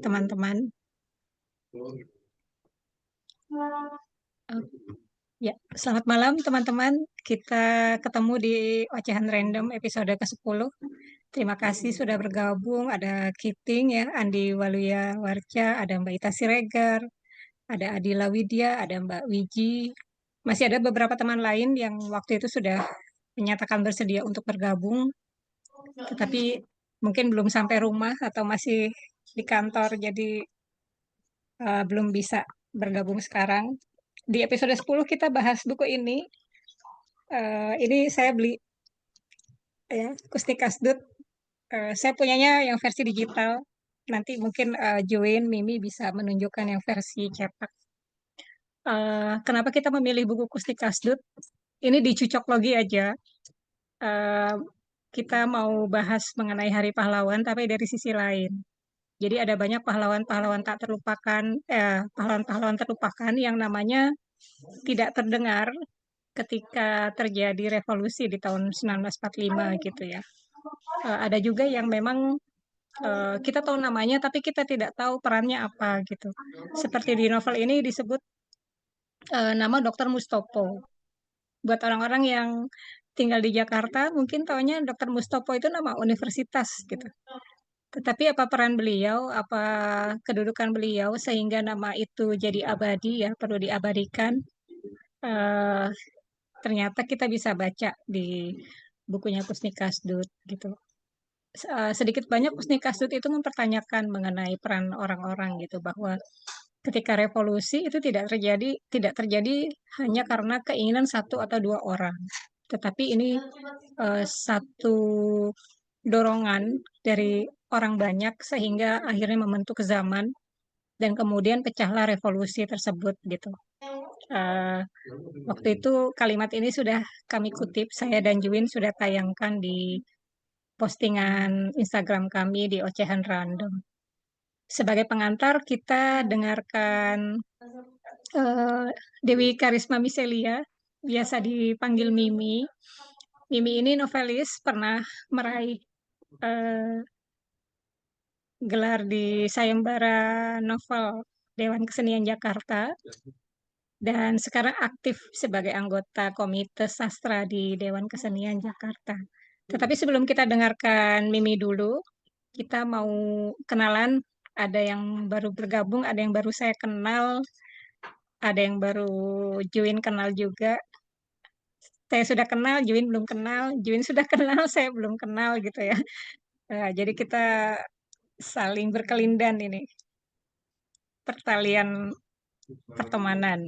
teman-teman. Ya, selamat malam teman-teman. Kita ketemu di Ocehan Random episode ke-10. Terima kasih sudah bergabung. Ada Kiting ya, Andi Waluya Warca, ada Mbak Ita Siregar, ada Adila Widya, ada Mbak Wiji. Masih ada beberapa teman lain yang waktu itu sudah menyatakan bersedia untuk bergabung, tetapi mungkin belum sampai rumah atau masih di kantor, jadi belum bisa bergabung sekarang. Di episode 10 kita bahas buku ini. Ini saya beli ya, Kustika Asdut. Saya punyanya yang versi digital. Nanti mungkin Join, Mimi bisa menunjukkan yang versi cetak. Kenapa kita memilih buku Kustika Asdut? Ini di Cocoklogi aja. Eh, kita mau bahas mengenai Hari Pahlawan, tapi dari sisi lain. Jadi ada banyak pahlawan-pahlawan tak terlupakan, pahlawan-pahlawan terlupakan yang namanya tidak terdengar ketika terjadi revolusi di tahun 1945 gitu ya. Ada juga yang memang kita tahu namanya tapi kita tidak tahu perannya apa gitu. Seperti di novel ini disebut nama Dr. Mustopo. Buat orang-orang yang tinggal di Jakarta mungkin taunya Dr. Mustopo itu nama universitas gitu. Tetapi apa peran beliau, apa kedudukan beliau sehingga nama itu jadi abadi ya, perlu diabadikan. Eh, Ternyata kita bisa baca di bukunya Kusni Kasdut gitu. Sedikit banyak Kusni Kasdut itu mempertanyakan mengenai peran orang-orang gitu, bahwa ketika revolusi itu tidak terjadi hanya karena keinginan satu atau dua orang, tetapi ini satu dorongan dari orang banyak sehingga akhirnya membentuk zaman dan kemudian pecahlah revolusi tersebut gitu. Uh, Waktu itu kalimat ini sudah kami kutip, saya dan Juwin sudah tayangkan di postingan Instagram kami di Ocehan Random. Sebagai pengantar, kita dengarkan uh, Dewi Karisma Miselia, biasa dipanggil Mimi. Mimi ini novelis, pernah meraih uh, gelar di Sayembara Novel Dewan Kesenian Jakarta, dan sekarang aktif sebagai anggota Komite Sastra di Dewan Kesenian Jakarta. Tetapi sebelum kita dengarkan Mimi dulu, kita mau kenalan. Ada yang baru bergabung, ada yang baru saya kenal, ada yang baru join kenal juga. Saya sudah kenal, Juin belum kenal, Juin sudah kenal, saya belum kenal gitu ya. Jadi kita saling berkelindan ini, pertalian pertemanan.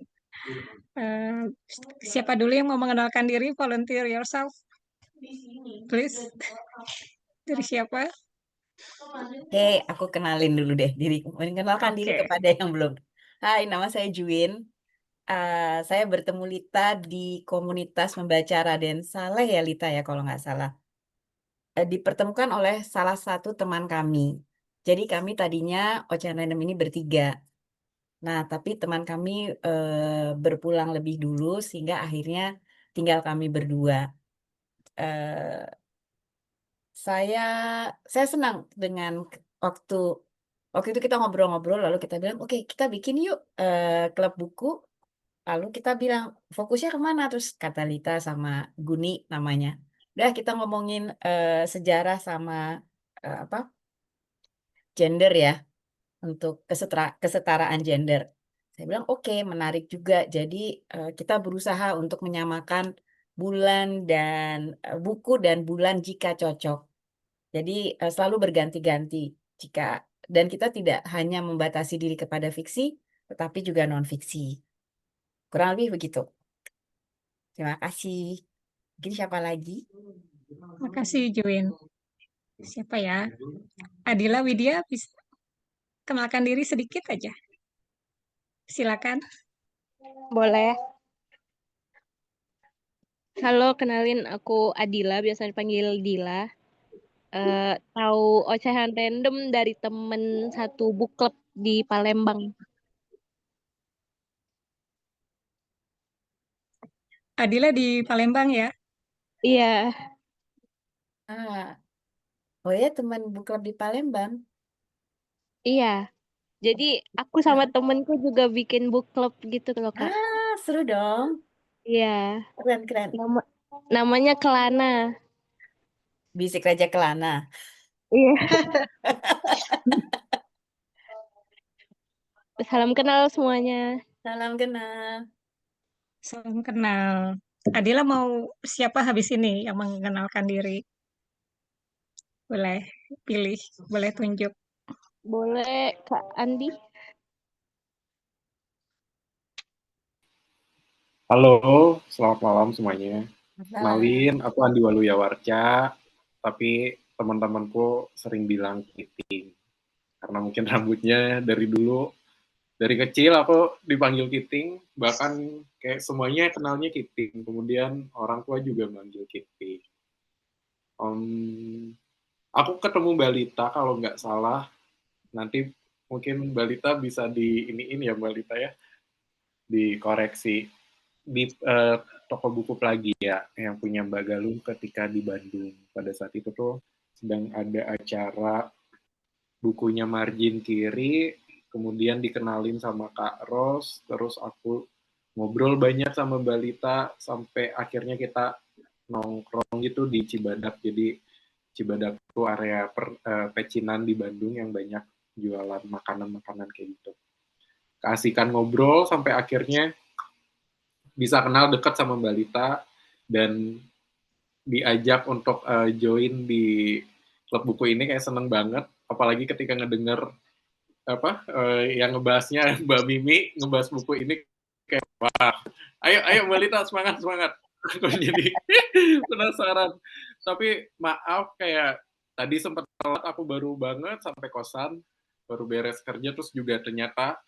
Eh, Siapa dulu yang mau mengenalkan diri? Volunteer yourself, please. Dari siapa? Oke, aku kenalin dulu deh diri. Mengenalkan diri Oke. kepada yang belum. Hai, nama saya Juwin. Saya bertemu Lita di komunitas membaca Raden Saleh ya Lita ya kalau nggak salah. Dipertemukan oleh salah satu teman kami. Jadi kami tadinya Ocehan Random ini bertiga. Nah, tapi teman kami berpulang lebih dulu sehingga akhirnya tinggal kami berdua. Eh, Saya saya senang dengan waktu waktu itu kita ngobrol-ngobrol lalu kita bilang oke kita bikin yuk klub buku lalu kita bilang fokusnya kemana terus kata Lita sama Guni namanya udah kita ngomongin sejarah sama apa gender ya untuk kesetaraan gender. Saya bilang oke menarik juga jadi kita berusaha untuk menyamakan bulan dan buku dan bulan jika cocok. Jadi selalu berganti-ganti jika dan kita tidak hanya membatasi diri kepada fiksi, tetapi juga non-fiksi. Kurang lebih begitu. Terima kasih. Mungkin siapa lagi? Makasih Juin. Siapa ya? Adila Widya, bisa kenalkan diri sedikit aja. Silakan. Boleh. Halo, kenalin aku Adila, biasa dipanggil Dila. Tahu Ocehan Random dari temen satu book club di Palembang. Adila di Palembang ya. Iya, Ah, oh ya teman book club di Palembang. iya. Jadi aku sama temenku juga bikin book club gitu loh, Kak. Seru dong. Iya, Keren. namanya Kelana. Bisik Raja Kelana. Iya. Salam kenal semuanya. Salam kenal. Salam kenal. Adila mau siapa habis ini yang mengenalkan diri? Boleh pilih, boleh tunjuk. Boleh, Kak Andi? Halo, selamat malam semuanya. Salam. Kenalin, aku Andi Waluya Warca, tapi teman-temanku sering bilang Kiting. Karena mungkin rambutnya dari dulu, dari kecil aku dipanggil Kiting, bahkan kayak semuanya kenalnya Kiting. Kemudian orang tua juga manggil Kiting. Aku ketemu Mbak Lita kalau nggak salah, nanti mungkin Mbak Lita bisa ini ya Mbak Lita ya, dikoreksi. Di toko buku Plagia yang punya Mbak Galung ketika di Bandung. Pada saat itu tuh sedang ada acara bukunya Margin Kiri, kemudian dikenalin sama Kak Ros, terus aku ngobrol banyak sama Mbak Lita, sampai akhirnya kita nongkrong gitu di Cibadak. Jadi Cibadak itu area pecinan di Bandung yang banyak jualan makanan-makanan kayak gitu. Keasikan ngobrol sampai akhirnya bisa kenal dekat sama Mbak Lita dan diajak untuk join di klub buku ini, kayak seneng banget, apalagi ketika ngedenger yang ngebahasnya Mbak Mimi ngebahas buku ini, kayak wah, ayo Mbak Lita, semangat aku jadi penasaran. Tapi maaf, kayak tadi sempat telat, aku baru banget sampai kosan, baru beres kerja, terus juga ternyata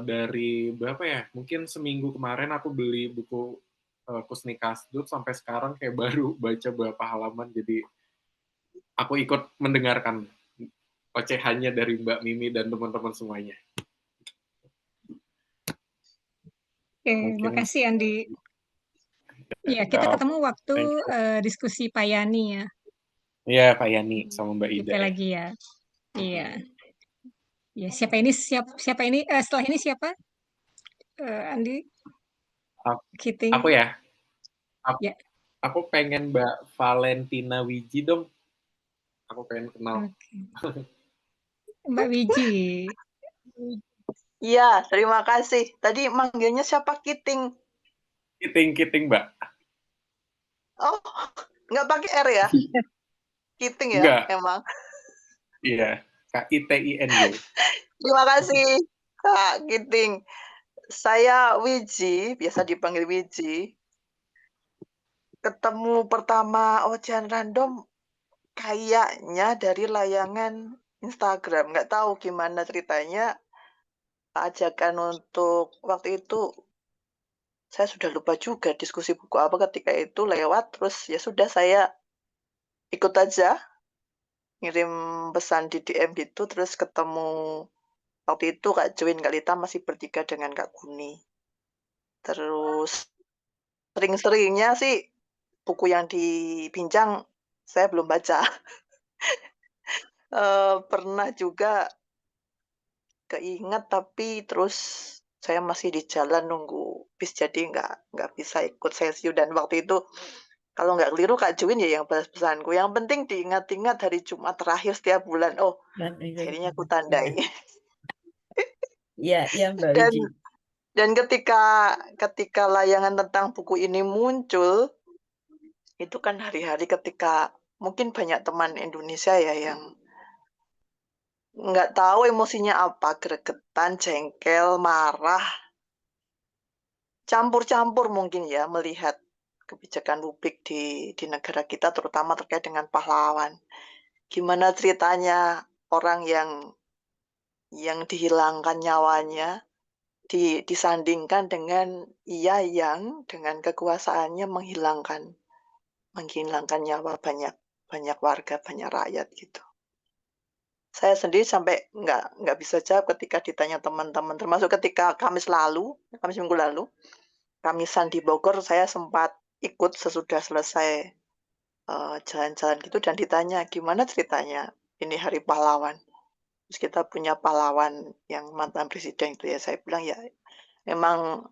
dari berapa ya, mungkin seminggu kemarin aku beli buku Kusni Kasdut, sampai sekarang kayak baru baca beberapa halaman, jadi aku ikut mendengarkan ocehannya dari Mbak Mimi dan teman-teman semuanya. Oke, Mungkin makasih Andi. Ya, kita ketemu waktu diskusi Pak Yani ya. Iya, Pak Yani sama Mbak Ida. Kita lagi ya. Iya. Ya, siapa ini setelah ini siapa? Andi? Kiting. Aku ya? Ya. Aku pengen Mbak Valentina Wiji dong. Aku pengen kenal. Okay. Mbak Wiji. Iya, terima kasih. Tadi manggilnya siapa? Kiting. Kiting, Mbak. Oh, nggak pakai R ya? Kiting ya, Enggak. emang. Iya, KITING. Terima kasih, Kak Kiting. Saya Wiji, biasa dipanggil Wiji. Ketemu pertama ocehan random kayaknya dari layangan Instagram. Nggak tahu gimana ceritanya. Ajakan untuk waktu itu saya sudah lupa juga diskusi buku apa ketika itu lewat, terus ya sudah saya ikut aja, ngirim pesan di DM gitu, terus ketemu waktu itu Kak Join, Kak Lita masih bertiga dengan Kak Kuni. Terus sering-seringnya sih buku yang dibincang saya belum baca. Pernah juga keinget, tapi terus saya masih di jalan nunggu bis, jadi nggak bisa ikut sesi. Dan waktu itu kalau nggak keliru Kak Juwin ya yang balas pesanku. Yang penting diingat-ingat hari Jumat terakhir setiap bulan. Oh, akhirnya aku tandai. Iya, Mbak Dan Wiji. dan ketika layangan tentang buku ini muncul, itu kan hari-hari ketika mungkin banyak teman Indonesia ya yang nggak tahu emosinya apa, gregetan, jengkel, marah, campur-campur mungkin ya melihat kebijakan publik di negara kita, terutama terkait dengan pahlawan. Gimana ceritanya orang yang dihilangkan nyawanya disandingkan dengan ia yang dengan kekuasaannya menghilangkan nyawa banyak warga, banyak rakyat gitu. Saya sendiri sampai nggak bisa jawab ketika ditanya teman-teman, termasuk ketika Kamis minggu lalu, Kamisan di Bogor, saya sempat ikut sesudah selesai jalan-jalan gitu dan ditanya, gimana ceritanya ini Hari Pahlawan? Terus kita punya pahlawan yang mantan presiden itu ya, saya bilang ya memang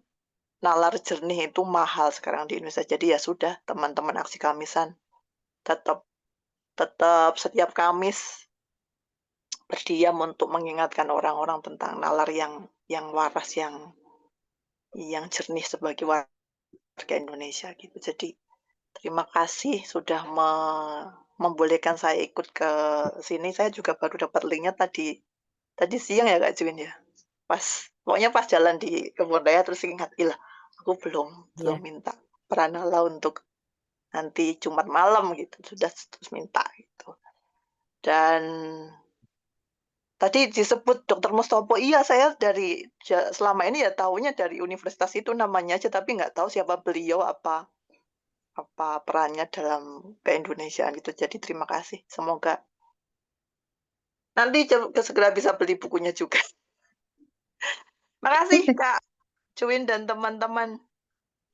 nalar jernih itu mahal sekarang di Indonesia. Jadi ya sudah, teman-teman aksi Kamisan tetap tetap setiap Kamis berdiam untuk mengingatkan orang-orang tentang nalar yang waras, yang jernih sebagai warga Indonesia gitu. Jadi terima kasih sudah membolehkan saya ikut ke sini. Saya juga baru dapat linknya tadi siang ya Kak Juwin ya. Pokoknya pas jalan di Kebun Raya terus ingat, ilah aku belum Iya. minta Pranala untuk nanti Jumat malam gitu. Sudah terus minta gitu. Dan tadi disebut Dr. Mustopo, iya saya selama ini ya tahunya dari universitas itu namanya aja, tapi nggak tahu siapa beliau, apa perannya dalam keindonesiaan gitu. Jadi terima kasih. Semoga nanti segera bisa beli bukunya juga. Makasih Kak Cuin dan teman-teman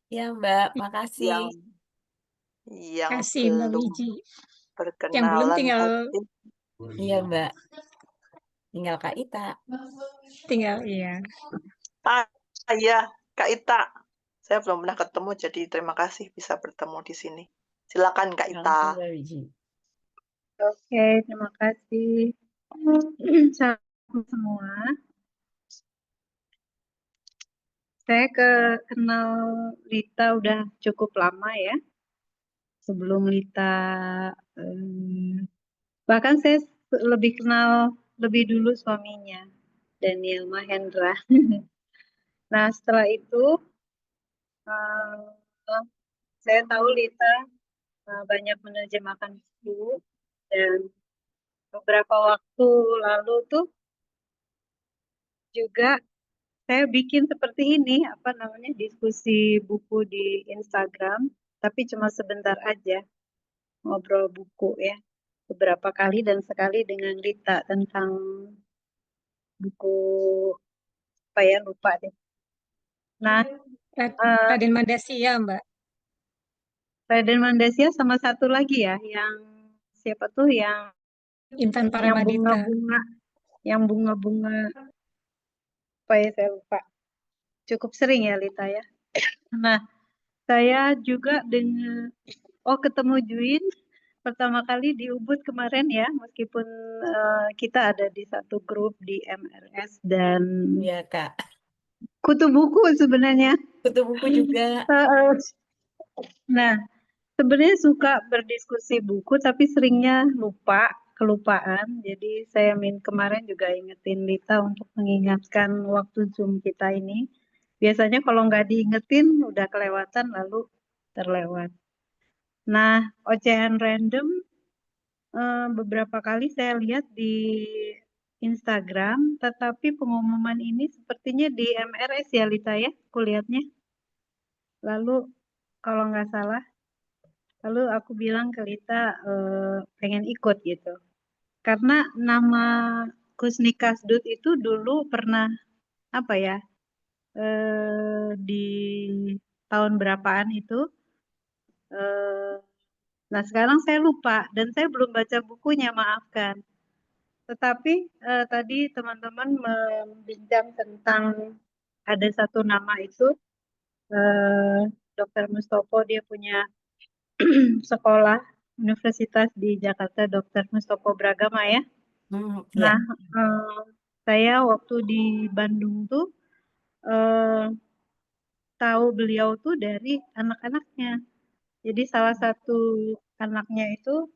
Ya Mbak, makasih. yang Kasih Mbak belum Wiji. Yang belum berkenalan tinggal tadi. Iya Mbak, tinggal Kak Ita. iya. Iya, Kak Ita. Saya belum pernah ketemu, jadi terima kasih bisa bertemu di sini. Silakan Kak Ita. Langsung Mbak Wiji. Oke, terima kasih. Salam semua. Saya kenal Lita udah cukup lama ya. Sebelum Lita, bahkan saya lebih kenal lebih dulu suaminya, Daniel Mahendra. Nah, setelah itu saya tahu Lita banyak menerjemahkan buku, dan beberapa waktu lalu tuh juga saya bikin seperti ini, diskusi buku di Instagram, tapi cuma sebentar aja ngobrol buku ya, beberapa kali dan sekali dengan Lita tentang buku apa ya, lupa deh. Nah, Raden Mandasia, Mbak. Raden Mandasia sama satu lagi ya, yang siapa tuh yang Intan Paramadita. yang bunga-bunga apa ya, saya lupa. Cukup sering ya Lita ya. Nah, saya juga ketemu Juin pertama kali di Ubud kemarin ya, meskipun kita ada di satu grup di MRS dan Iya Kak, kutu buku sebenarnya. kutu buku juga. Nah, sebenarnya suka berdiskusi buku, tapi seringnya kelupaan. Jadi saya kemarin juga ingetin Lita untuk mengingatkan waktu Zoom kita ini. Biasanya kalau nggak diingetin, udah kelewatan lalu terlewat. Nah, ocehan random beberapa kali saya lihat di Instagram, tetapi pengumuman ini sepertinya di MRS ya Lita ya, aku lihatnya. Lalu kalau nggak salah, lalu aku bilang ke Lita pengen ikut gitu. Karena nama Kusni Kasdut itu dulu pernah di tahun berapaan itu. Nah sekarang saya lupa dan saya belum baca bukunya, maafkan. Tetapi tadi teman-teman membincang tentang ada satu nama itu, Dr. Mustopo, dia punya sekolah universitas di Jakarta, Dr. Mustopo Bragama ya. Ya. Nah, saya waktu di Bandung tuh tahu beliau tuh dari anak-anaknya. Jadi salah satu anaknya itu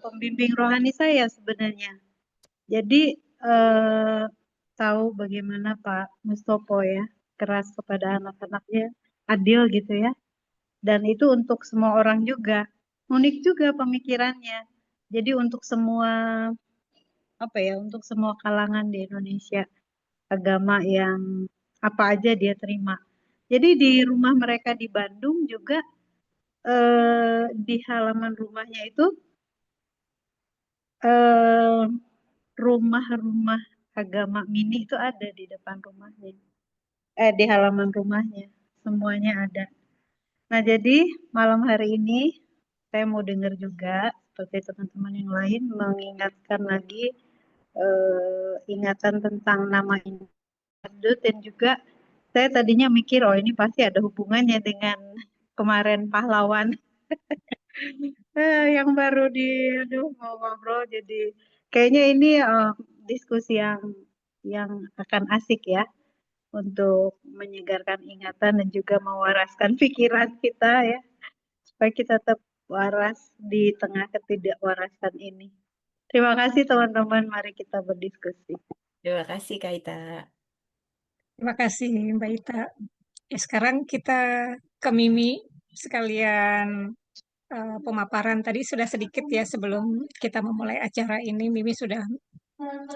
pembimbing rohani saya sebenarnya. Jadi tahu bagaimana Pak Mustopo ya, keras kepada anak-anaknya, adil gitu ya. Dan itu untuk semua orang juga. Unik juga pemikirannya. Jadi untuk semua untuk semua kalangan di Indonesia, agama yang apa aja dia terima. Jadi di rumah mereka di Bandung juga di halaman rumahnya itu rumah-rumah agama mini itu ada di depan rumahnya. Di halaman rumahnya. Semuanya ada. Nah, jadi malam hari ini saya mau dengar juga seperti teman-teman yang lain mengingatkan lagi ingatan tentang nama Indut, dan juga saya tadinya mikir oh ini pasti ada hubungannya dengan kemarin pahlawan. Yang baru mau ngobrol, jadi kayaknya ini diskusi yang akan asik ya untuk menyegarkan ingatan dan juga mewaraskan pikiran kita ya, supaya kita tetap waras di tengah ketidakwarasan ini. Terima kasih teman-teman, mari kita berdiskusi. Terima kasih Kak Ita. Terima kasih Mbak Ita. Ya, sekarang kita ke Mimi sekalian pemaparan tadi sudah sedikit ya sebelum kita memulai acara ini. Mimi sudah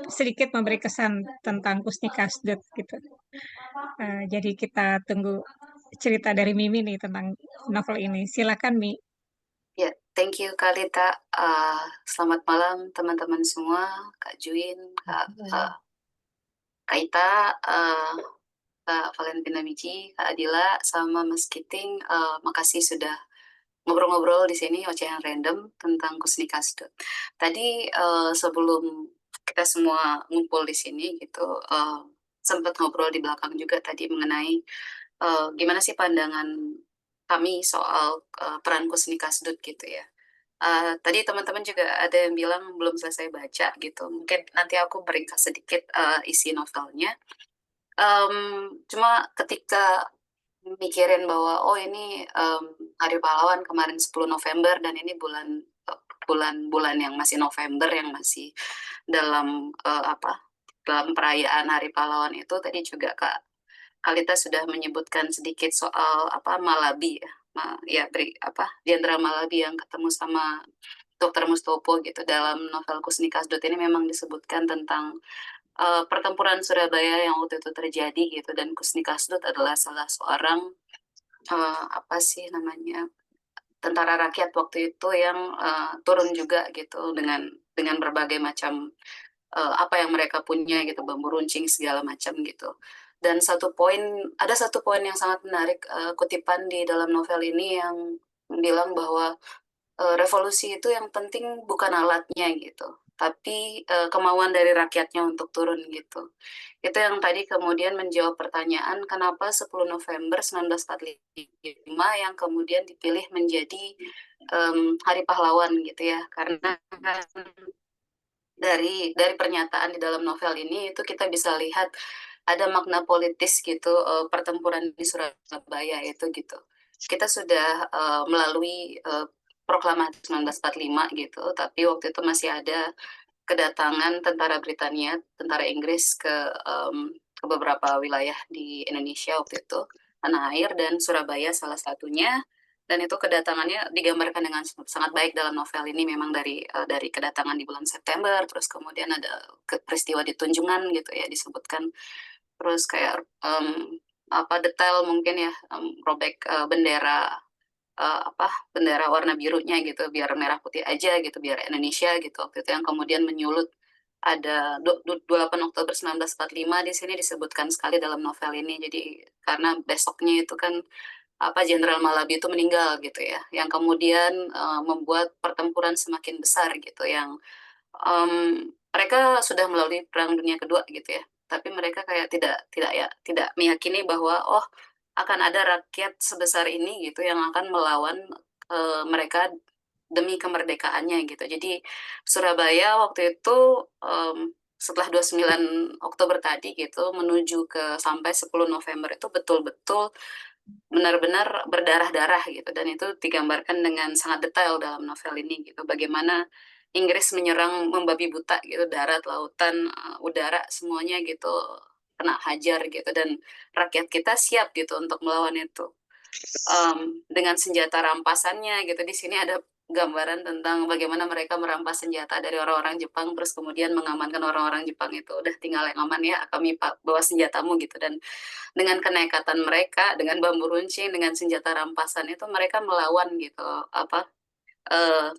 sedikit memberi kesan tentang Kusnikasdut gitu. Jadi kita tunggu cerita dari Mimi nih tentang novel ini. Silakan Mi. Ya, thank you Kak Lita. Selamat malam teman-teman semua, Kak Juin, Kak Ita, Kak Valentina Biji, Kak Adila, sama Mas Kiting. Makasih sudah ngobrol-ngobrol di sini ocehan random tentang Kusnikasdut. Tadi sebelum kita semua ngumpul di sini gitu, sempat ngobrol di belakang juga tadi mengenai gimana sih pandangan kami soal peran Kusnikasdut gitu ya. Tadi teman-teman juga ada yang bilang belum selesai baca gitu. Mungkin nanti aku meringkas sedikit isi novelnya. Cuma ketika mikirin bahwa oh ini Hari Pahlawan kemarin 10 November dan ini bulan yang masih November yang masih dalam dalam perayaan Hari Pahlawan itu, tadi juga Kak Kalita sudah menyebutkan sedikit soal Malabi ya, Jenderal Malabi yang ketemu sama Dr. Mustopo gitu. Dalam novel Kusnikasdut ini memang disebutkan tentang pertempuran Surabaya yang waktu itu terjadi gitu, dan Kusnikasdut adalah salah seorang tentara rakyat waktu itu yang turun juga gitu dengan berbagai macam apa yang mereka punya gitu, bambu runcing segala macam gitu. Dan ada satu poin yang sangat menarik, kutipan di dalam novel ini yang bilang bahwa revolusi itu yang penting bukan alatnya gitu, tapi kemauan dari rakyatnya untuk turun gitu. Itu yang tadi kemudian menjawab pertanyaan kenapa 10 November 1945 yang kemudian dipilih menjadi Hari Pahlawan gitu ya, karena dari pernyataan di dalam novel ini itu kita bisa lihat ada makna politis gitu, pertempuran di Surabaya itu gitu. Kita sudah melalui proklamasi 1945 gitu, tapi waktu itu masih ada kedatangan tentara Britania, tentara Inggris ke beberapa wilayah di Indonesia waktu itu, tanah air, dan Surabaya salah satunya. Dan itu kedatangannya digambarkan dengan sangat baik dalam novel ini, memang dari kedatangan di bulan September, terus kemudian ada peristiwa di Tunjungan gitu ya disebutkan, terus kayak detail mungkin ya, robek bendera bendera warna birunya gitu biar merah putih aja gitu, biar Indonesia gitu waktu itu, yang kemudian menyulut ada 28 Oktober 1945 di sini disebutkan sekali dalam novel ini. Jadi karena besoknya itu kan Jenderal Malabi itu meninggal gitu ya, yang kemudian membuat pertempuran semakin besar gitu, yang mereka sudah melalui Perang Dunia Kedua gitu ya, tapi mereka kayak tidak meyakini bahwa akan ada rakyat sebesar ini gitu yang akan melawan mereka demi kemerdekaannya gitu. Jadi Surabaya waktu itu setelah 29 Oktober tadi gitu menuju ke sampai 10 November itu betul-betul benar-benar berdarah-darah gitu, dan itu digambarkan dengan sangat detail dalam novel ini gitu, bagaimana Inggris menyerang membabi buta gitu, darat, lautan, udara, semuanya gitu kena hajar gitu, dan rakyat kita siap gitu untuk melawan itu dengan senjata rampasannya gitu. Di sini ada gambaran tentang bagaimana mereka merampas senjata dari orang-orang Jepang, terus kemudian mengamankan orang-orang Jepang itu, udah tinggal yang aman ya, kami bawa senjatamu gitu. Dan dengan kenekatan mereka, dengan bambu runcing, dengan senjata rampasan itu mereka melawan gitu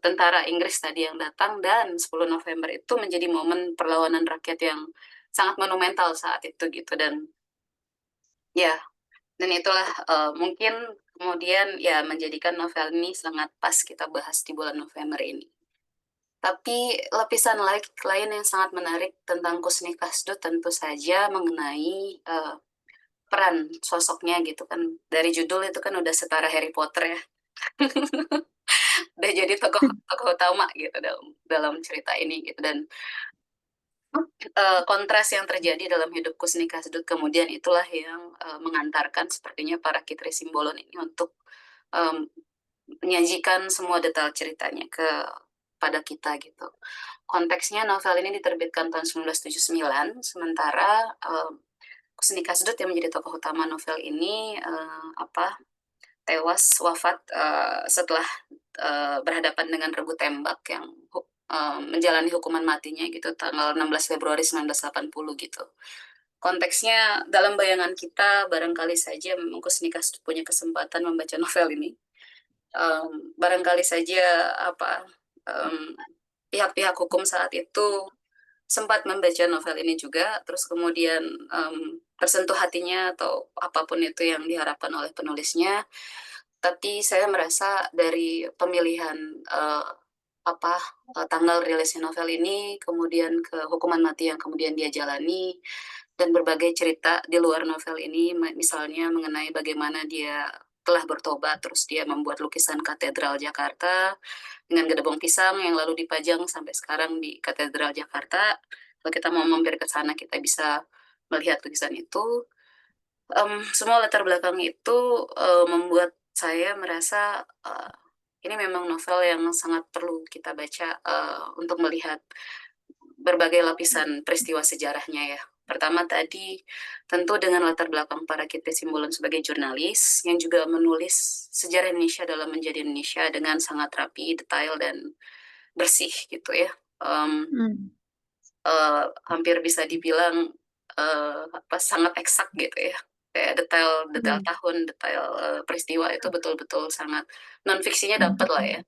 tentara Inggris tadi yang datang. Dan 10 November itu menjadi momen perlawanan rakyat yang sangat monumental saat itu gitu. Dan ya, dan itulah mungkin kemudian ya menjadikan novel ini sangat pas kita bahas di bulan November ini. Tapi lapisan lain yang sangat menarik tentang Kusni Kasdut tentu saja mengenai peran sosoknya gitu kan. Dari judul itu kan udah setara Harry Potter ya. Udah jadi tokoh utama gitu dalam cerita ini gitu. Dan kontras yang terjadi dalam hidup Kusni Kasdut kemudian itulah yang mengantarkan sepertinya para Kitri Simbolon ini untuk menyajikan semua detail ceritanya pada kita gitu. Konteksnya novel ini diterbitkan tahun 1979, sementara Kusni Kasdut yang menjadi tokoh utama novel ini tewas wafat setelah berhadapan dengan regu tembak yang menjalani hukuman matinya gitu tanggal 16 Februari 1980 gitu. Konteksnya dalam bayangan kita barangkali saja memang Kusni Kasdut punya kesempatan membaca novel ini. Barangkali saja pihak-pihak hukum saat itu sempat membaca novel ini juga, terus kemudian tersentuh hatinya atau apapun itu yang diharapkan oleh penulisnya. Tapi saya merasa dari pemilihan tanggal rilisnya novel ini, kemudian ke hukuman mati yang kemudian dia jalani, dan berbagai cerita di luar novel ini, misalnya mengenai bagaimana dia telah bertobat, terus dia membuat lukisan Katedral Jakarta dengan gedebong pisang yang lalu dipajang sampai sekarang di Katedral Jakarta. Kalau kita mau mampir ke sana, kita bisa melihat lukisan itu. Semua latar belakang itu membuat saya merasa ini memang novel yang sangat perlu kita baca untuk melihat berbagai lapisan peristiwa sejarahnya ya. Pertama tadi tentu dengan latar belakang para Kitri Simbolon sebagai jurnalis yang juga menulis sejarah Indonesia dalam menjadi Indonesia dengan sangat rapi, detail, dan bersih gitu ya. Hampir bisa dibilang sangat eksak gitu ya. Kayak detail tahun, detail peristiwa itu betul-betul sangat non-fiksinya dapat lah ya.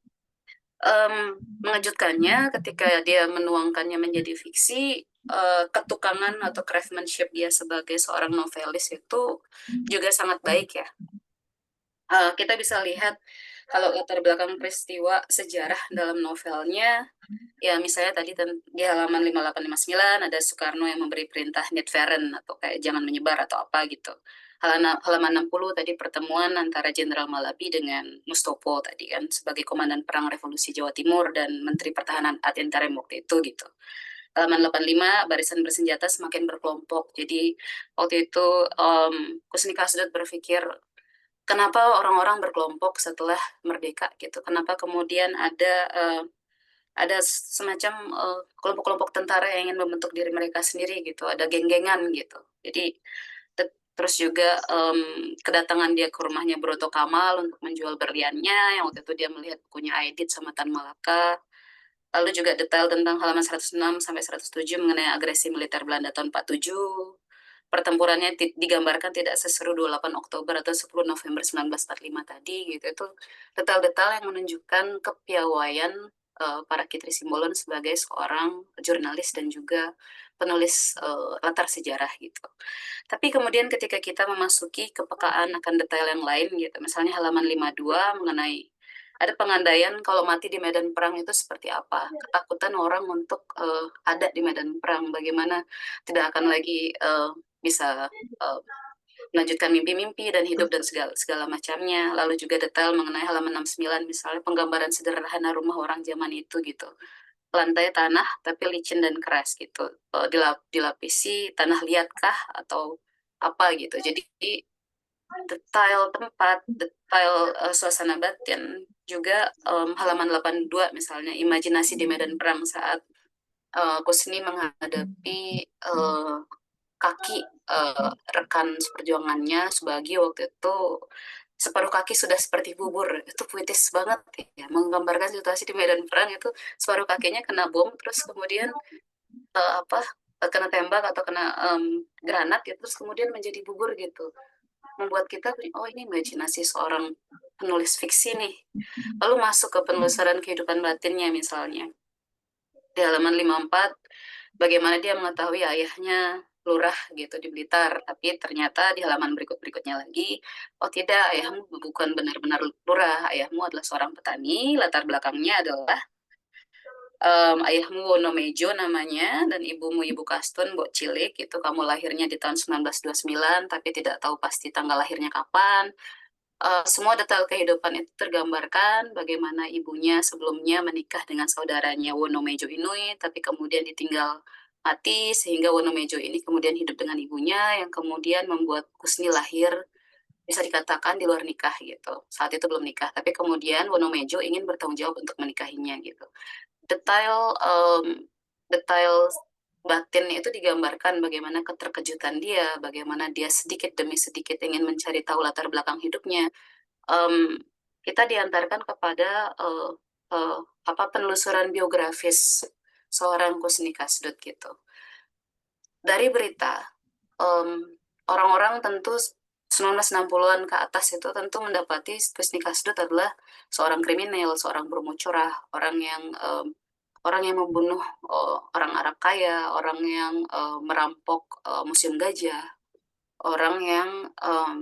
Mengejutkannya ketika dia menuangkannya menjadi fiksi, ketukangan atau craftsmanship dia sebagai seorang novelis itu juga sangat baik ya. Kita bisa lihat kalau latar belakang peristiwa sejarah dalam novelnya, ya misalnya tadi di halaman 5859 ada Soekarno yang memberi perintah Nitferen atau kayak jangan menyebar atau apa gitu. Halaman 60 tadi pertemuan antara Jenderal Malabi dengan Mustopo tadi kan sebagai komandan perang revolusi Jawa Timur dan Menteri Pertahanan ad interim waktu itu gitu. Halaman 85 barisan bersenjata semakin berkelompok. Jadi waktu itu Kusni Kasdut berpikir kenapa orang-orang berkelompok setelah merdeka gitu? Kenapa kemudian ada semacam kelompok-kelompok tentara yang ingin membentuk diri mereka sendiri gitu, ada geng-gengan gitu. Jadi terus juga kedatangan dia ke rumahnya Broto Kamal untuk menjual berliannya, yang waktu itu dia melihat bukunya Aidit sama Tan Malaka. Lalu juga detail tentang halaman 106 sampai 107 mengenai agresi militer Belanda tahun 47. Pertempurannya digambarkan tidak seseru 28 Oktober atau 10 November 1945 tadi gitu. Itu detail-detail yang menunjukkan kepiawaian para Kitri Simbolon sebagai seorang jurnalis dan juga penulis latar sejarah gitu. Tapi kemudian ketika kita memasuki kepekaan akan detail yang lain gitu, misalnya halaman 52 mengenai ada pengandaian kalau mati di medan perang itu seperti apa, ketakutan orang untuk ada di medan perang, bagaimana tidak akan lagi bisa melanjutkan mimpi-mimpi dan hidup dan segala macamnya. Lalu juga detail mengenai halaman 69 misalnya penggambaran sederhana rumah orang zaman itu gitu. Lantai tanah tapi licin dan keras gitu. Dilapisi tanah liat kah atau apa gitu. Jadi detail tempat, detail suasana batin juga halaman 82 misalnya imajinasi di medan perang saat Kusni menghadapi kaki rekan seperjuangannya Subagi waktu itu separuh kaki sudah seperti bubur. Itu puitis banget ya, menggambarkan situasi di medan perang itu separuh kakinya kena bom terus kemudian kena tembak atau kena granat gitu terus kemudian menjadi bubur gitu. Membuat kita oh ini imajinasi seorang penulis fiksi nih. Lalu masuk ke penelusuran kehidupan batinnya misalnya. Di halaman 54 bagaimana dia mengetahui ayahnya lurah gitu di Blitar, tapi ternyata di halaman berikutnya lagi, oh tidak, ayahmu bukan benar-benar lurah, ayahmu adalah seorang petani, latar belakangnya adalah ayahmu Wonomejo namanya, dan ibumu Ibu Kastun, Mbok Cilik, itu kamu lahirnya di tahun 1929, tapi tidak tahu pasti tanggal lahirnya kapan. Semua detail kehidupan itu tergambarkan bagaimana ibunya sebelumnya menikah dengan saudaranya Wonomejo Inuit, tapi kemudian ditinggal mati, sehingga Wonomejo ini kemudian hidup dengan ibunya, yang kemudian membuat Kusni lahir, bisa dikatakan di luar nikah gitu. Saat itu belum nikah, tapi kemudian Wonomejo ingin bertanggung jawab untuk menikahinya gitu. Detail batin itu digambarkan bagaimana keterkejutan dia, bagaimana dia sedikit demi sedikit ingin mencari tahu latar belakang hidupnya. Kita diantarkan kepada penelusuran biografis seorang Kusni Kasdut gitu. Dari berita, orang-orang tentu 1960-an ke atas itu tentu mendapati Kusni Kasdut adalah seorang kriminal, seorang bermucorah, orang yang membunuh orang Arab kaya, orang yang merampok museum gajah, orang yang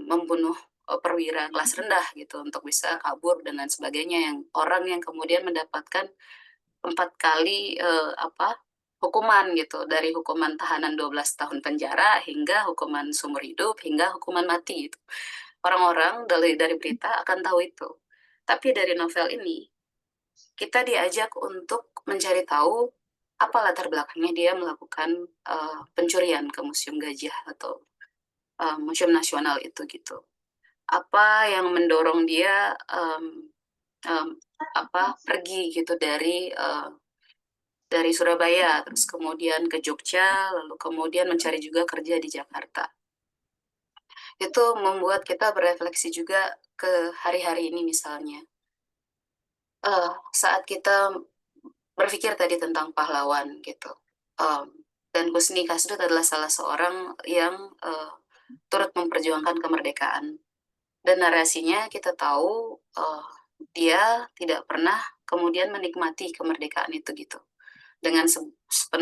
membunuh perwira kelas rendah gitu untuk bisa kabur dan lain sebagainya, yang orang yang kemudian mendapatkan 4 kali hukuman gitu, dari hukuman tahanan 12 tahun penjara hingga hukuman seumur hidup hingga hukuman mati gitu. Orang-orang dari berita akan tahu itu. Tapi dari novel ini kita diajak untuk mencari tahu apa latar belakangnya dia melakukan pencurian ke Museum Gajah atau Museum Nasional itu gitu. Apa yang mendorong dia pergi gitu dari Surabaya, terus kemudian ke Jogja, lalu kemudian mencari juga kerja di Jakarta. Itu membuat kita berefleksi juga ke hari-hari ini misalnya. Saat kita berpikir tadi tentang pahlawan gitu, dan Kusni Kasdut adalah salah seorang yang turut memperjuangkan kemerdekaan. Dan narasinya kita tahu dia tidak pernah kemudian menikmati kemerdekaan itu gitu dengan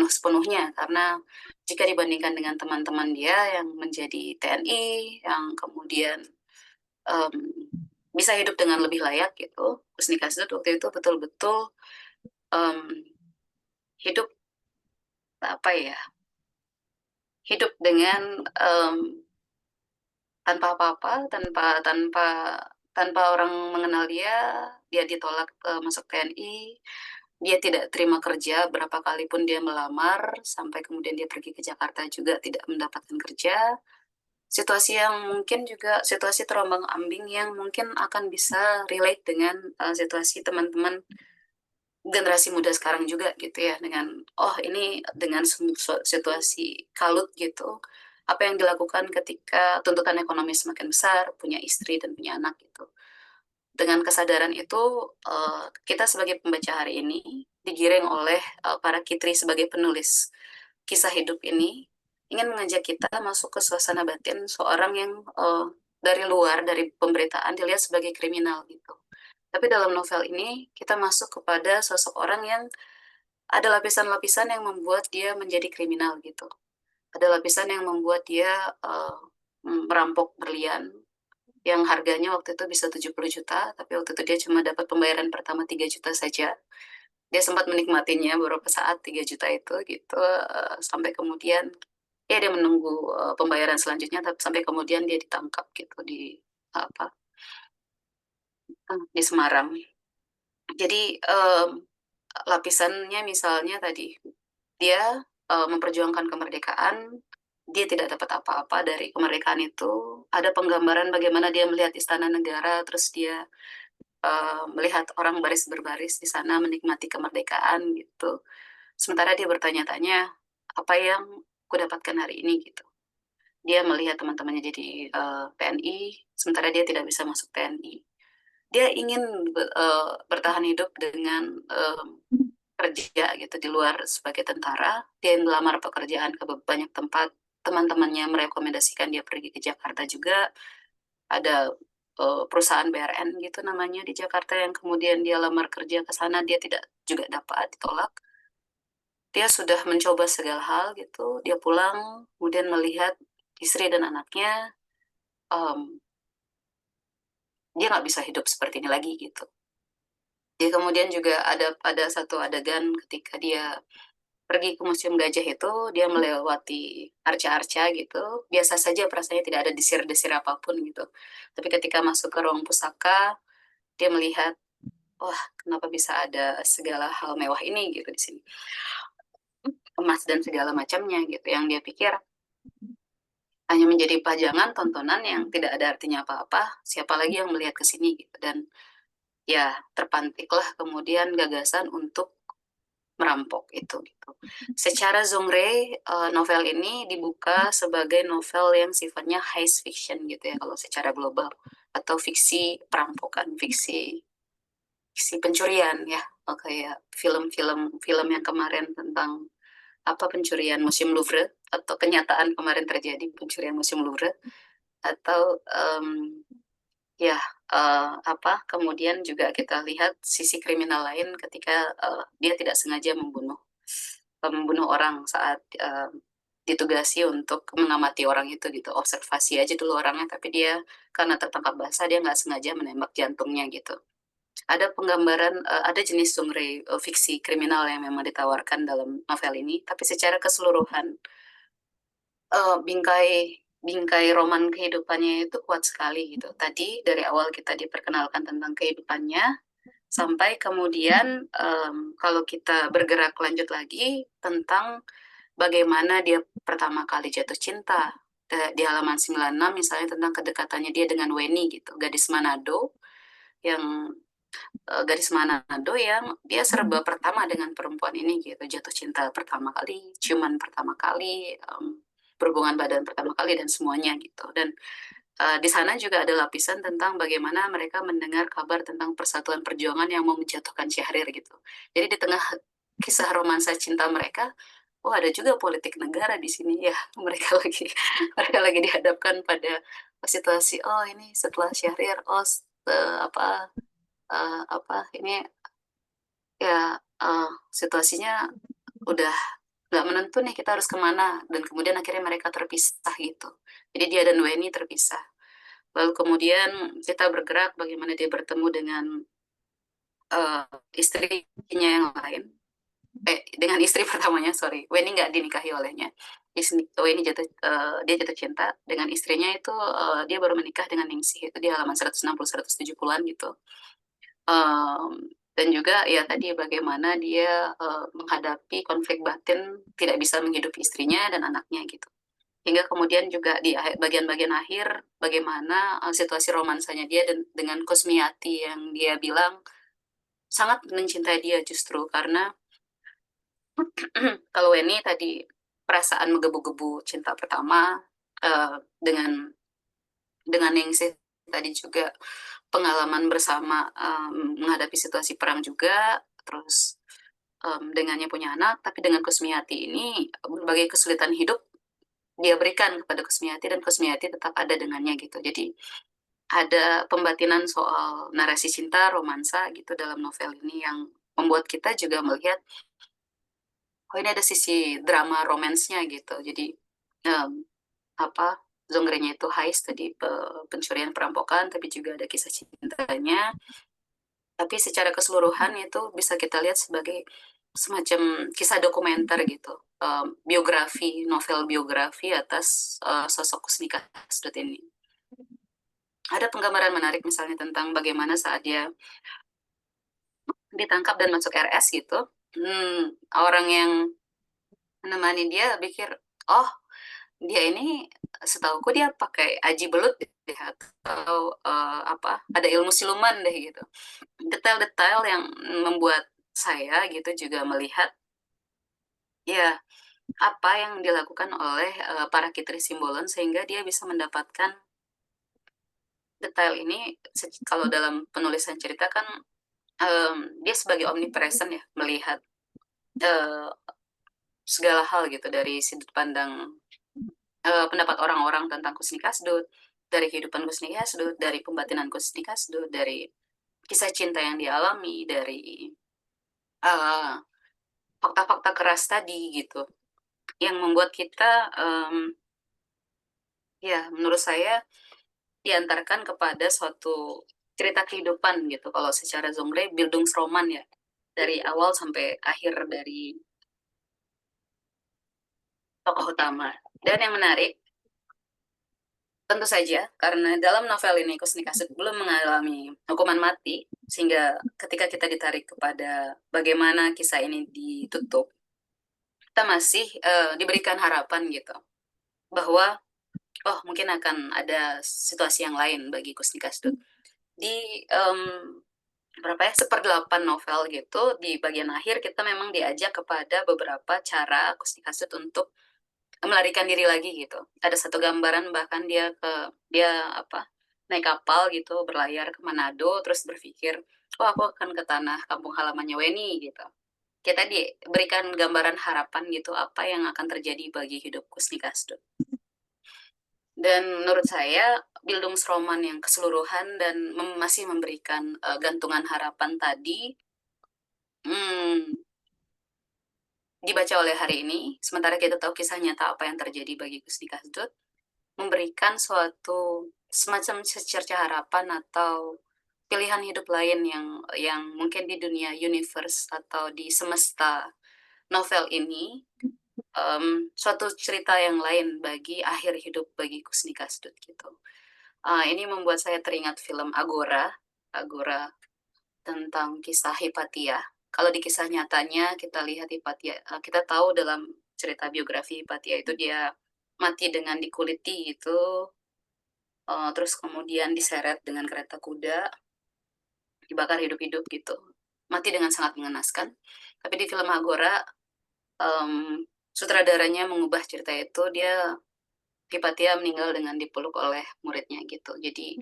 sepenuhnya, karena jika dibandingkan dengan teman-teman dia yang menjadi TNI, yang kemudian bisa hidup dengan lebih layak gitu, Kusni Kasdut waktu itu betul-betul hidup hidup dengan tanpa apa-apa, tanpa orang mengenal dia ditolak masuk TNI, dia tidak terima kerja, berapa kali pun dia melamar, sampai kemudian dia pergi ke Jakarta juga tidak mendapatkan kerja. Situasi yang mungkin juga situasi terombang-ambing yang mungkin akan bisa relate dengan situasi teman-teman generasi muda sekarang juga gitu ya, dengan ini dengan situasi kalut gitu, apa yang dilakukan ketika tuntutan ekonomi semakin besar, punya istri dan punya anak gitu. Dengan kesadaran itu, kita sebagai pembaca hari ini digiring oleh para kitri sebagai penulis kisah hidup ini, ingin mengajak kita masuk ke suasana batin seorang yang dari luar, dari pemberitaan dilihat sebagai kriminal gitu. Tapi dalam novel ini kita masuk kepada sosok orang yang ada lapisan-lapisan yang membuat dia menjadi kriminal gitu. Ada lapisan yang membuat dia merampok berlian yang harganya waktu itu bisa 70 juta, tapi waktu itu dia cuma dapat pembayaran pertama 3 juta saja. Dia sempat menikmatinya beberapa saat 3 juta itu gitu, sampai kemudian dia menunggu pembayaran selanjutnya, tapi sampai kemudian dia ditangkap gitu di Semarang. Jadi lapisannya misalnya tadi dia memperjuangkan kemerdekaan, dia tidak dapat apa-apa dari kemerdekaan itu. Ada penggambaran bagaimana dia melihat istana negara, terus dia melihat orang baris berbaris di sana menikmati kemerdekaan gitu. Sementara dia bertanya-tanya, apa yang aku dapatkan hari ini gitu. Dia melihat teman-temannya jadi TNI, sementara dia tidak bisa masuk TNI. Dia ingin bertahan hidup dengan kerja gitu di luar sebagai tentara. Dia melamar pekerjaan ke banyak tempat, teman-temannya merekomendasikan dia pergi ke Jakarta juga. Ada perusahaan BRN gitu namanya di Jakarta, yang kemudian dia lamar kerja ke sana, dia tidak juga dapat, ditolak. Dia sudah mencoba segala hal gitu, dia pulang kemudian melihat istri dan anaknya, dia nggak bisa hidup seperti ini lagi gitu. Ya kemudian juga ada satu adegan ketika dia pergi ke Museum Gajah itu, dia melewati arca-arca gitu, biasa saja perasaannya tidak ada desir-desir apapun gitu. Tapi ketika masuk ke ruang pusaka, dia melihat, wah kenapa bisa ada segala hal mewah ini gitu di sini. Emas dan segala macamnya gitu, yang dia pikir hanya menjadi pajangan tontonan yang tidak ada artinya apa-apa, siapa lagi yang melihat ke sini gitu. Dan ya terpantiklah kemudian gagasan untuk merampok itu gitu. Secara genre novel ini dibuka sebagai novel yang sifatnya heist fiction gitu ya kalau secara global, atau fiksi perampokan, fiksi pencurian ya. Kayak film yang kemarin tentang apa pencurian Museum Louvre, atau kenyataan kemarin terjadi pencurian Museum Louvre, atau ya apa kemudian juga kita lihat sisi kriminal lain ketika dia tidak sengaja membunuh orang saat ditugasi untuk mengamati orang itu gitu, observasi aja dulu orangnya, tapi dia karena tertangkap basah dia nggak sengaja menembak jantungnya gitu. Ada penggambaran, ada jenis genre fiksi kriminal yang memang ditawarkan dalam novel ini, tapi secara keseluruhan bingkai roman kehidupannya itu kuat sekali gitu. Tadi dari awal kita diperkenalkan tentang kehidupannya, sampai kemudian kalau kita bergerak lanjut lagi tentang bagaimana dia pertama kali jatuh cinta. Di halaman 96 misalnya tentang kedekatannya dia dengan Weni gitu, gadis Manado yang dia serba pertama dengan perempuan ini gitu, jatuh cinta pertama kali, ciuman pertama kali, berhubungan badan pertama kali dan semuanya gitu. Dan di sana juga ada lapisan tentang bagaimana mereka mendengar kabar tentang persatuan perjuangan yang mau menjatuhkan Syahrir gitu. Jadi di tengah kisah romansa cinta mereka, oh ada juga politik negara di sini ya. Mereka lagi dihadapkan pada situasi, oh ini setelah Syahrir, ini ya situasinya udah nggak menentu nih kita harus kemana, dan kemudian akhirnya mereka terpisah gitu. Jadi dia dan Weni terpisah. Lalu kemudian kita bergerak bagaimana dia bertemu dengan istrinya yang lain. Dengan istri pertamanya, sorry. Weni nggak dinikahi olehnya. Weni dia jatuh cinta dengan istrinya itu, dia baru menikah dengan Ningsih itu di halaman 160-170-an gitu. Dan juga ya tadi bagaimana dia menghadapi konflik batin, tidak bisa menghidupi istrinya dan anaknya gitu. Hingga kemudian juga di bagian-bagian akhir bagaimana situasi romansanya dia dengan Kusmiati yang dia bilang sangat mencintai dia justru karena kalau Weni tadi perasaan menggebu-gebu cinta pertama, dengan Ningsih tadi juga pengalaman bersama menghadapi situasi perang juga, terus dengannya punya anak, tapi dengan Kusmiati ini berbagai kesulitan hidup dia berikan kepada Kusmiati dan Kusmiati tetap ada dengannya gitu. Jadi ada pembatinan soal narasi cinta, romansa gitu dalam novel ini yang membuat kita juga melihat, oh ini ada sisi drama romansnya gitu. Jadi genre-nya itu heist tadi, pencurian perampokan, tapi juga ada kisah cintanya. Tapi secara keseluruhan itu bisa kita lihat sebagai semacam kisah dokumenter gitu, novel biografi atas sosok Kusni Kasdut ini. Ada penggambaran menarik misalnya tentang bagaimana saat dia ditangkap dan masuk RS gitu, orang yang menemani dia pikir, oh dia ini setauku dia pakai aji belut deh, atau ada ilmu siluman deh gitu. Detail-detail yang membuat saya gitu juga melihat ya apa yang dilakukan oleh para Kitri Simbolon sehingga dia bisa mendapatkan detail ini. Kalau dalam penulisan cerita kan dia sebagai omnipresent ya, melihat segala hal gitu dari sudut pandang pendapat orang-orang tentang Kusni Kasdut, dari kehidupan Kusni Kasdut, dari pembatinan Kusni Kasdut, dari kisah cinta yang dialami, dari fakta-fakta keras tadi gitu, yang membuat kita ya menurut saya diantarkan kepada suatu cerita kehidupan gitu. Kalau secara genre Bildungsroman ya, dari awal sampai akhir dari tokoh utama. Dan yang menarik, tentu saja karena dalam novel ini Kusnikasud belum mengalami hukuman mati, sehingga ketika kita ditarik kepada bagaimana kisah ini ditutup, kita masih diberikan harapan gitu bahwa oh mungkin akan ada situasi yang lain bagi Kusnikasud. Di berapa ya, 1/8 novel gitu, di bagian akhir kita memang diajak kepada beberapa cara Kusnikasud untuk melarikan diri lagi gitu. Ada satu gambaran bahkan dia naik kapal gitu, berlayar ke Manado, terus berpikir, oh aku akan ke tanah kampung halamannya Weni gitu. Kita diberikan gambaran harapan gitu, apa yang akan terjadi bagi hidup Kusnikasud. Dan menurut saya Bildungsroman yang keseluruhan dan masih memberikan gantungan harapan tadi dibaca oleh hari ini, sementara kita tahu kisah nyata apa yang terjadi bagi Kusnikasud, memberikan suatu semacam secerca harapan atau pilihan hidup lain yang mungkin di dunia universe atau di semesta novel ini suatu cerita yang lain bagi akhir hidup bagi Kusnikasud gitu. Ini membuat saya teringat film Agora tentang kisah Hipatia. Kalau di kisah nyatanya kita lihat Hipatia, kita tahu dalam cerita biografi Hipatia itu dia mati dengan dikuliti gitu, terus kemudian diseret dengan kereta kuda, dibakar hidup-hidup gitu. Mati dengan sangat mengenaskan. Tapi di film Agora, sutradaranya mengubah cerita itu, Hipatia meninggal dengan dipeluk oleh muridnya gitu. Jadi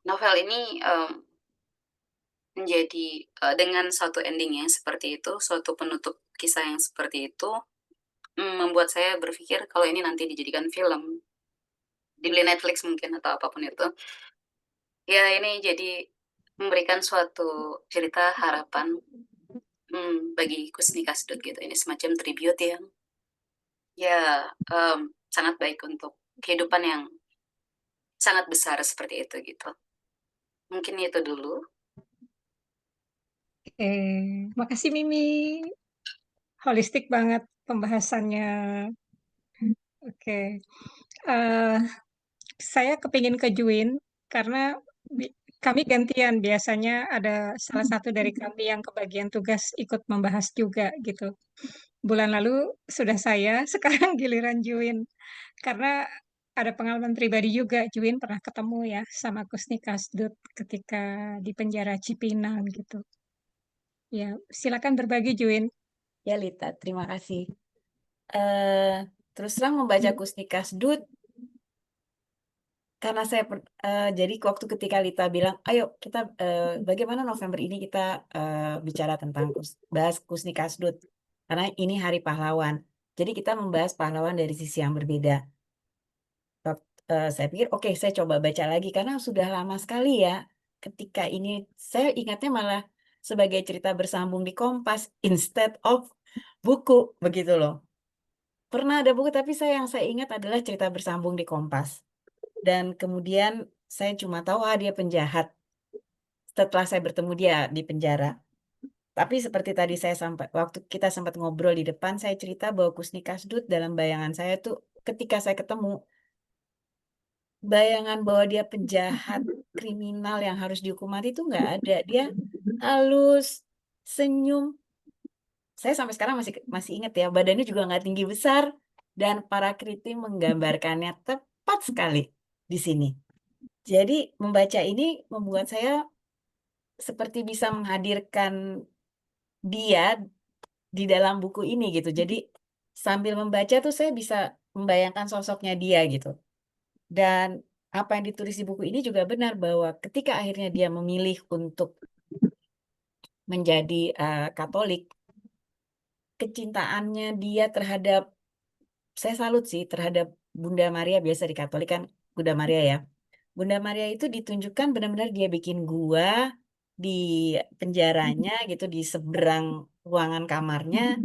novel ini menjadi dengan suatu ending yang seperti itu, suatu penutup kisah yang seperti itu, membuat saya berpikir kalau ini nanti dijadikan film, dibeli Netflix mungkin atau apapun itu, ya ini jadi memberikan suatu cerita harapan bagi Kusnikasud gitu. Ini semacam tribute yang ya sangat baik untuk kehidupan yang sangat besar seperti itu gitu. Mungkin itu dulu. Oke, makasih Mimi. Holistik banget pembahasannya. Oke, saya kepingin ke Juin karena kami gantian. Biasanya ada salah satu dari kami yang kebagian tugas ikut membahas juga gitu. Bulan lalu sudah saya, sekarang giliran Juin. Karena ada pengalaman pribadi juga, Juin pernah ketemu ya sama Kusnikasud ketika di penjara Cipinang gitu. Ya, silakan berbagi Juin. Ya Lita, terima kasih. Terus terang membaca Kusnikasud karena saya jadi waktu ketika Lita bilang, ayo kita bagaimana November ini kita bicara tentang bahas Kusnikasud karena ini Hari Pahlawan. Jadi kita membahas pahlawan dari sisi yang berbeda. Saya pikir oke, saya coba baca lagi karena sudah lama sekali ya. Ketika ini saya ingatnya malah sebagai cerita bersambung di Kompas instead of buku begitu loh. Pernah ada buku tapi yang saya ingat adalah cerita bersambung di Kompas. Dan kemudian saya cuma tahu dia penjahat setelah saya bertemu dia di penjara. Tapi seperti tadi waktu kita sempat ngobrol di depan, saya cerita bahwa Kusnikasud dalam bayangan saya tuh ketika saya ketemu, bayangan bahwa dia penjahat, kriminal yang harus dihukum mati itu nggak ada. Dia halus, senyum. Saya sampai sekarang masih ingat ya, badannya juga nggak tinggi besar. Dan para kritik menggambarkannya tepat sekali di sini. Jadi membaca ini membuat saya seperti bisa menghadirkan dia di dalam buku ini gitu. Jadi sambil membaca tuh saya bisa membayangkan sosoknya dia gitu. Dan apa yang ditulis di buku ini juga benar bahwa ketika akhirnya dia memilih untuk menjadi Katolik, kecintaannya dia terhadap, saya salut sih terhadap Bunda Maria, biasa di Katolik kan Bunda Maria ya. Bunda Maria itu ditunjukkan benar-benar dia bikin gua di penjaranya gitu di seberang ruangan kamarnya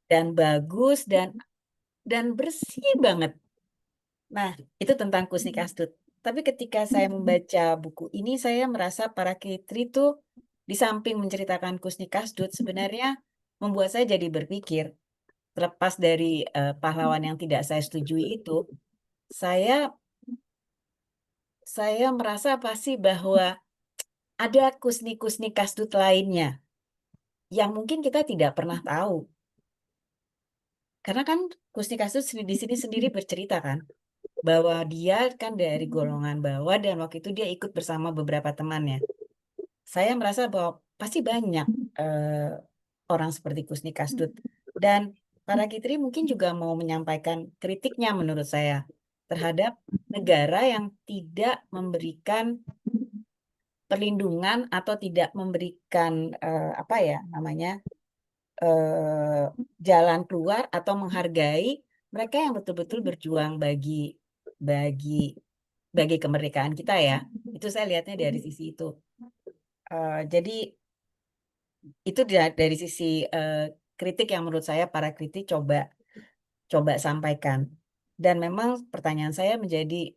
dan bagus dan bersih banget. Nah, itu tentang Kusnikasud. Tapi ketika saya membaca buku ini, saya merasa para Kitri tuh di samping menceritakan Kusni Kasdut, sebenarnya membuat saya jadi berpikir, terlepas dari pahlawan yang tidak saya setujui itu, saya merasa pasti bahwa ada Kusni Kasdut lainnya yang mungkin kita tidak pernah tahu. Karena kan Kusni Kasdut di sini sendiri bercerita kan, bahwa dia kan dari golongan bawah dan waktu itu dia ikut bersama beberapa temannya. Saya merasa bahwa pasti banyak orang seperti Kusni Kasdut. Dan para Kitri mungkin juga mau menyampaikan kritiknya menurut saya terhadap negara yang tidak memberikan perlindungan atau tidak memberikan apa ya namanya jalan keluar atau menghargai mereka yang betul-betul berjuang bagi kemerdekaan kita ya. Itu saya lihatnya dari sisi itu. Jadi itu dari sisi kritik yang menurut saya para kritik coba sampaikan. Dan memang pertanyaan saya menjadi,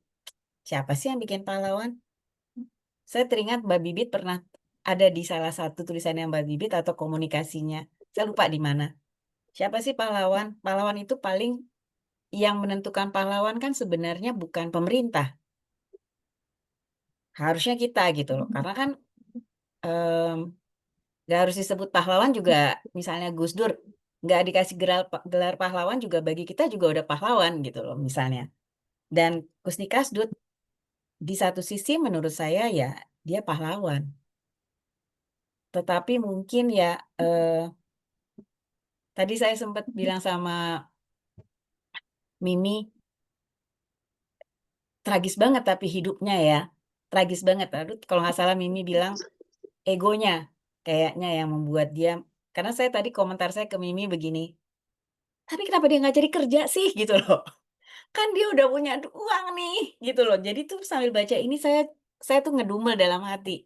siapa sih yang bikin pahlawan? Saya teringat Mbak Bibit pernah ada di salah satu tulisannya Mbak Bibit atau komunikasinya. Saya lupa di mana. Siapa sih pahlawan? Pahlawan itu paling yang menentukan pahlawan kan sebenarnya bukan pemerintah. Harusnya kita gitu loh. Karena kan nggak harus disebut pahlawan juga, misalnya Gus Dur nggak dikasih gelar pahlawan juga bagi kita juga udah pahlawan gitu loh misalnya. Dan Kusni Kasdut di satu sisi menurut saya ya dia pahlawan. Tetapi mungkin ya tadi saya sempat bilang sama Mimi, tragis banget tapi hidupnya ya. Tragis banget. Aduh, kalau nggak salah Mimi bilang egonya kayaknya yang membuat dia, karena saya tadi komentar saya ke Mimi begini, tapi kenapa dia nggak cari kerja sih gitu loh. Kan dia udah punya uang nih gitu loh. Jadi tuh sambil baca ini saya tuh ngedumel dalam hati.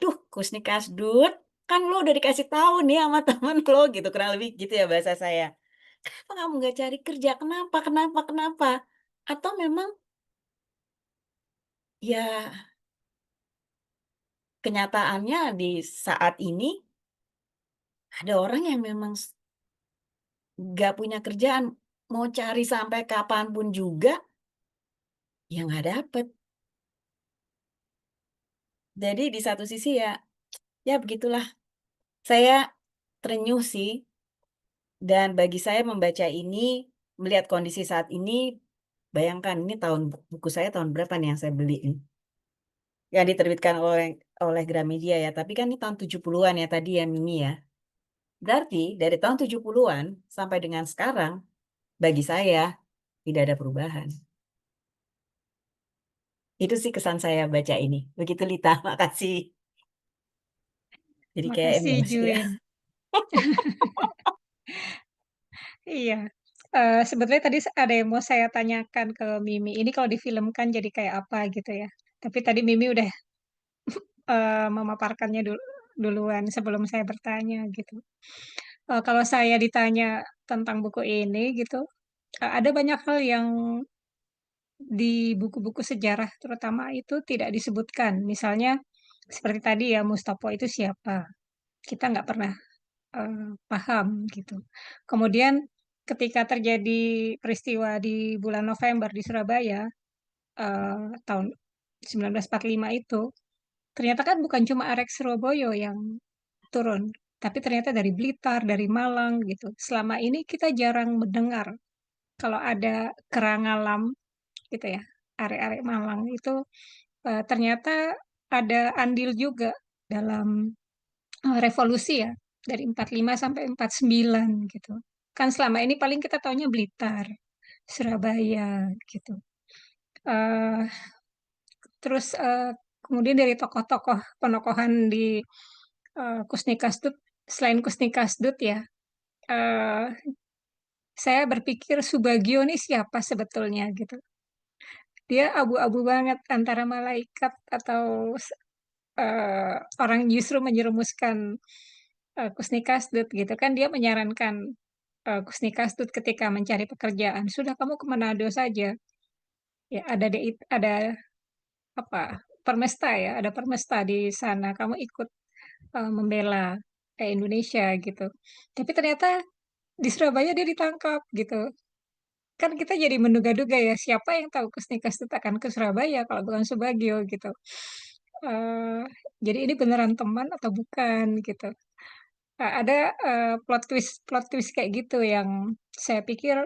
Duh, Kusni Kasdut, kan lo udah dikasih tahu nih sama temen lo gitu, kurang lebih gitu ya bahasa saya. Kenapa kamu nggak cari kerja? Kenapa? Atau memang ya kenyataannya di saat ini ada orang yang memang nggak punya kerjaan, mau cari sampai kapanpun juga, ya nggak dapet. Jadi di satu sisi ya begitulah. Saya terenyuh sih, dan bagi saya membaca ini, melihat kondisi saat ini, bayangkan ini buku saya tahun berapa nih yang saya beli nih? Yang diterbitkan oleh Gramedia ya, tapi kan ini tahun 70-an ya tadi ya Mimi ya. Berarti dari tahun 70-an sampai dengan sekarang, bagi saya tidak ada perubahan. Itu sih kesan saya baca ini. Begitu Lita, makasih. Jadi kayak Makasih emosi ya. Juin. Iya. Sebetulnya tadi ada yang mau saya tanyakan ke Mimi. Ini kalau difilmkan jadi kayak apa gitu ya. Tapi tadi Mimi udah memaparkannya duluan sebelum saya bertanya gitu. Kalau saya ditanya tentang buku ini gitu, ada banyak hal yang di buku-buku sejarah terutama itu tidak disebutkan. Misalnya seperti tadi ya Mustopo itu siapa? Kita nggak pernah paham gitu. Kemudian ketika terjadi peristiwa di bulan November di Surabaya tahun 1945 itu, ternyata kan bukan cuma Arek Surabaya yang turun, tapi ternyata dari Blitar, dari Malang gitu. Selama ini kita jarang mendengar kalau ada Kerangalam gitu ya, arek-arek Malang itu ternyata ada andil juga dalam revolusi ya, dari 45 sampai 49 gitu. Kan selama ini paling kita taunya Blitar, Surabaya gitu. Eh, terus kemudian dari tokoh-tokoh penokohan di Kusni Kasdut, selain Kusni Kasdut ya, eh, saya berpikir Subagio ini siapa sebetulnya gitu. Dia abu-abu banget antara malaikat atau orang justru menyerumuskan Kusni Kasdut gitu kan. Dia menyarankan Kusni Kasdut ketika mencari pekerjaan, sudah kamu ke Manado saja. Ya, ada permesta ya, ada permesta di sana, kamu ikut, membela, Indonesia gitu. Tapi ternyata di Surabaya dia ditangkap gitu. Kan kita jadi menduga-duga ya, siapa yang tahu Kusnika Stud akan ke Surabaya kalau bukan Subagio gitu. Eee, jadi ini beneran teman atau bukan gitu. Ada, plot twist kayak gitu yang saya pikir,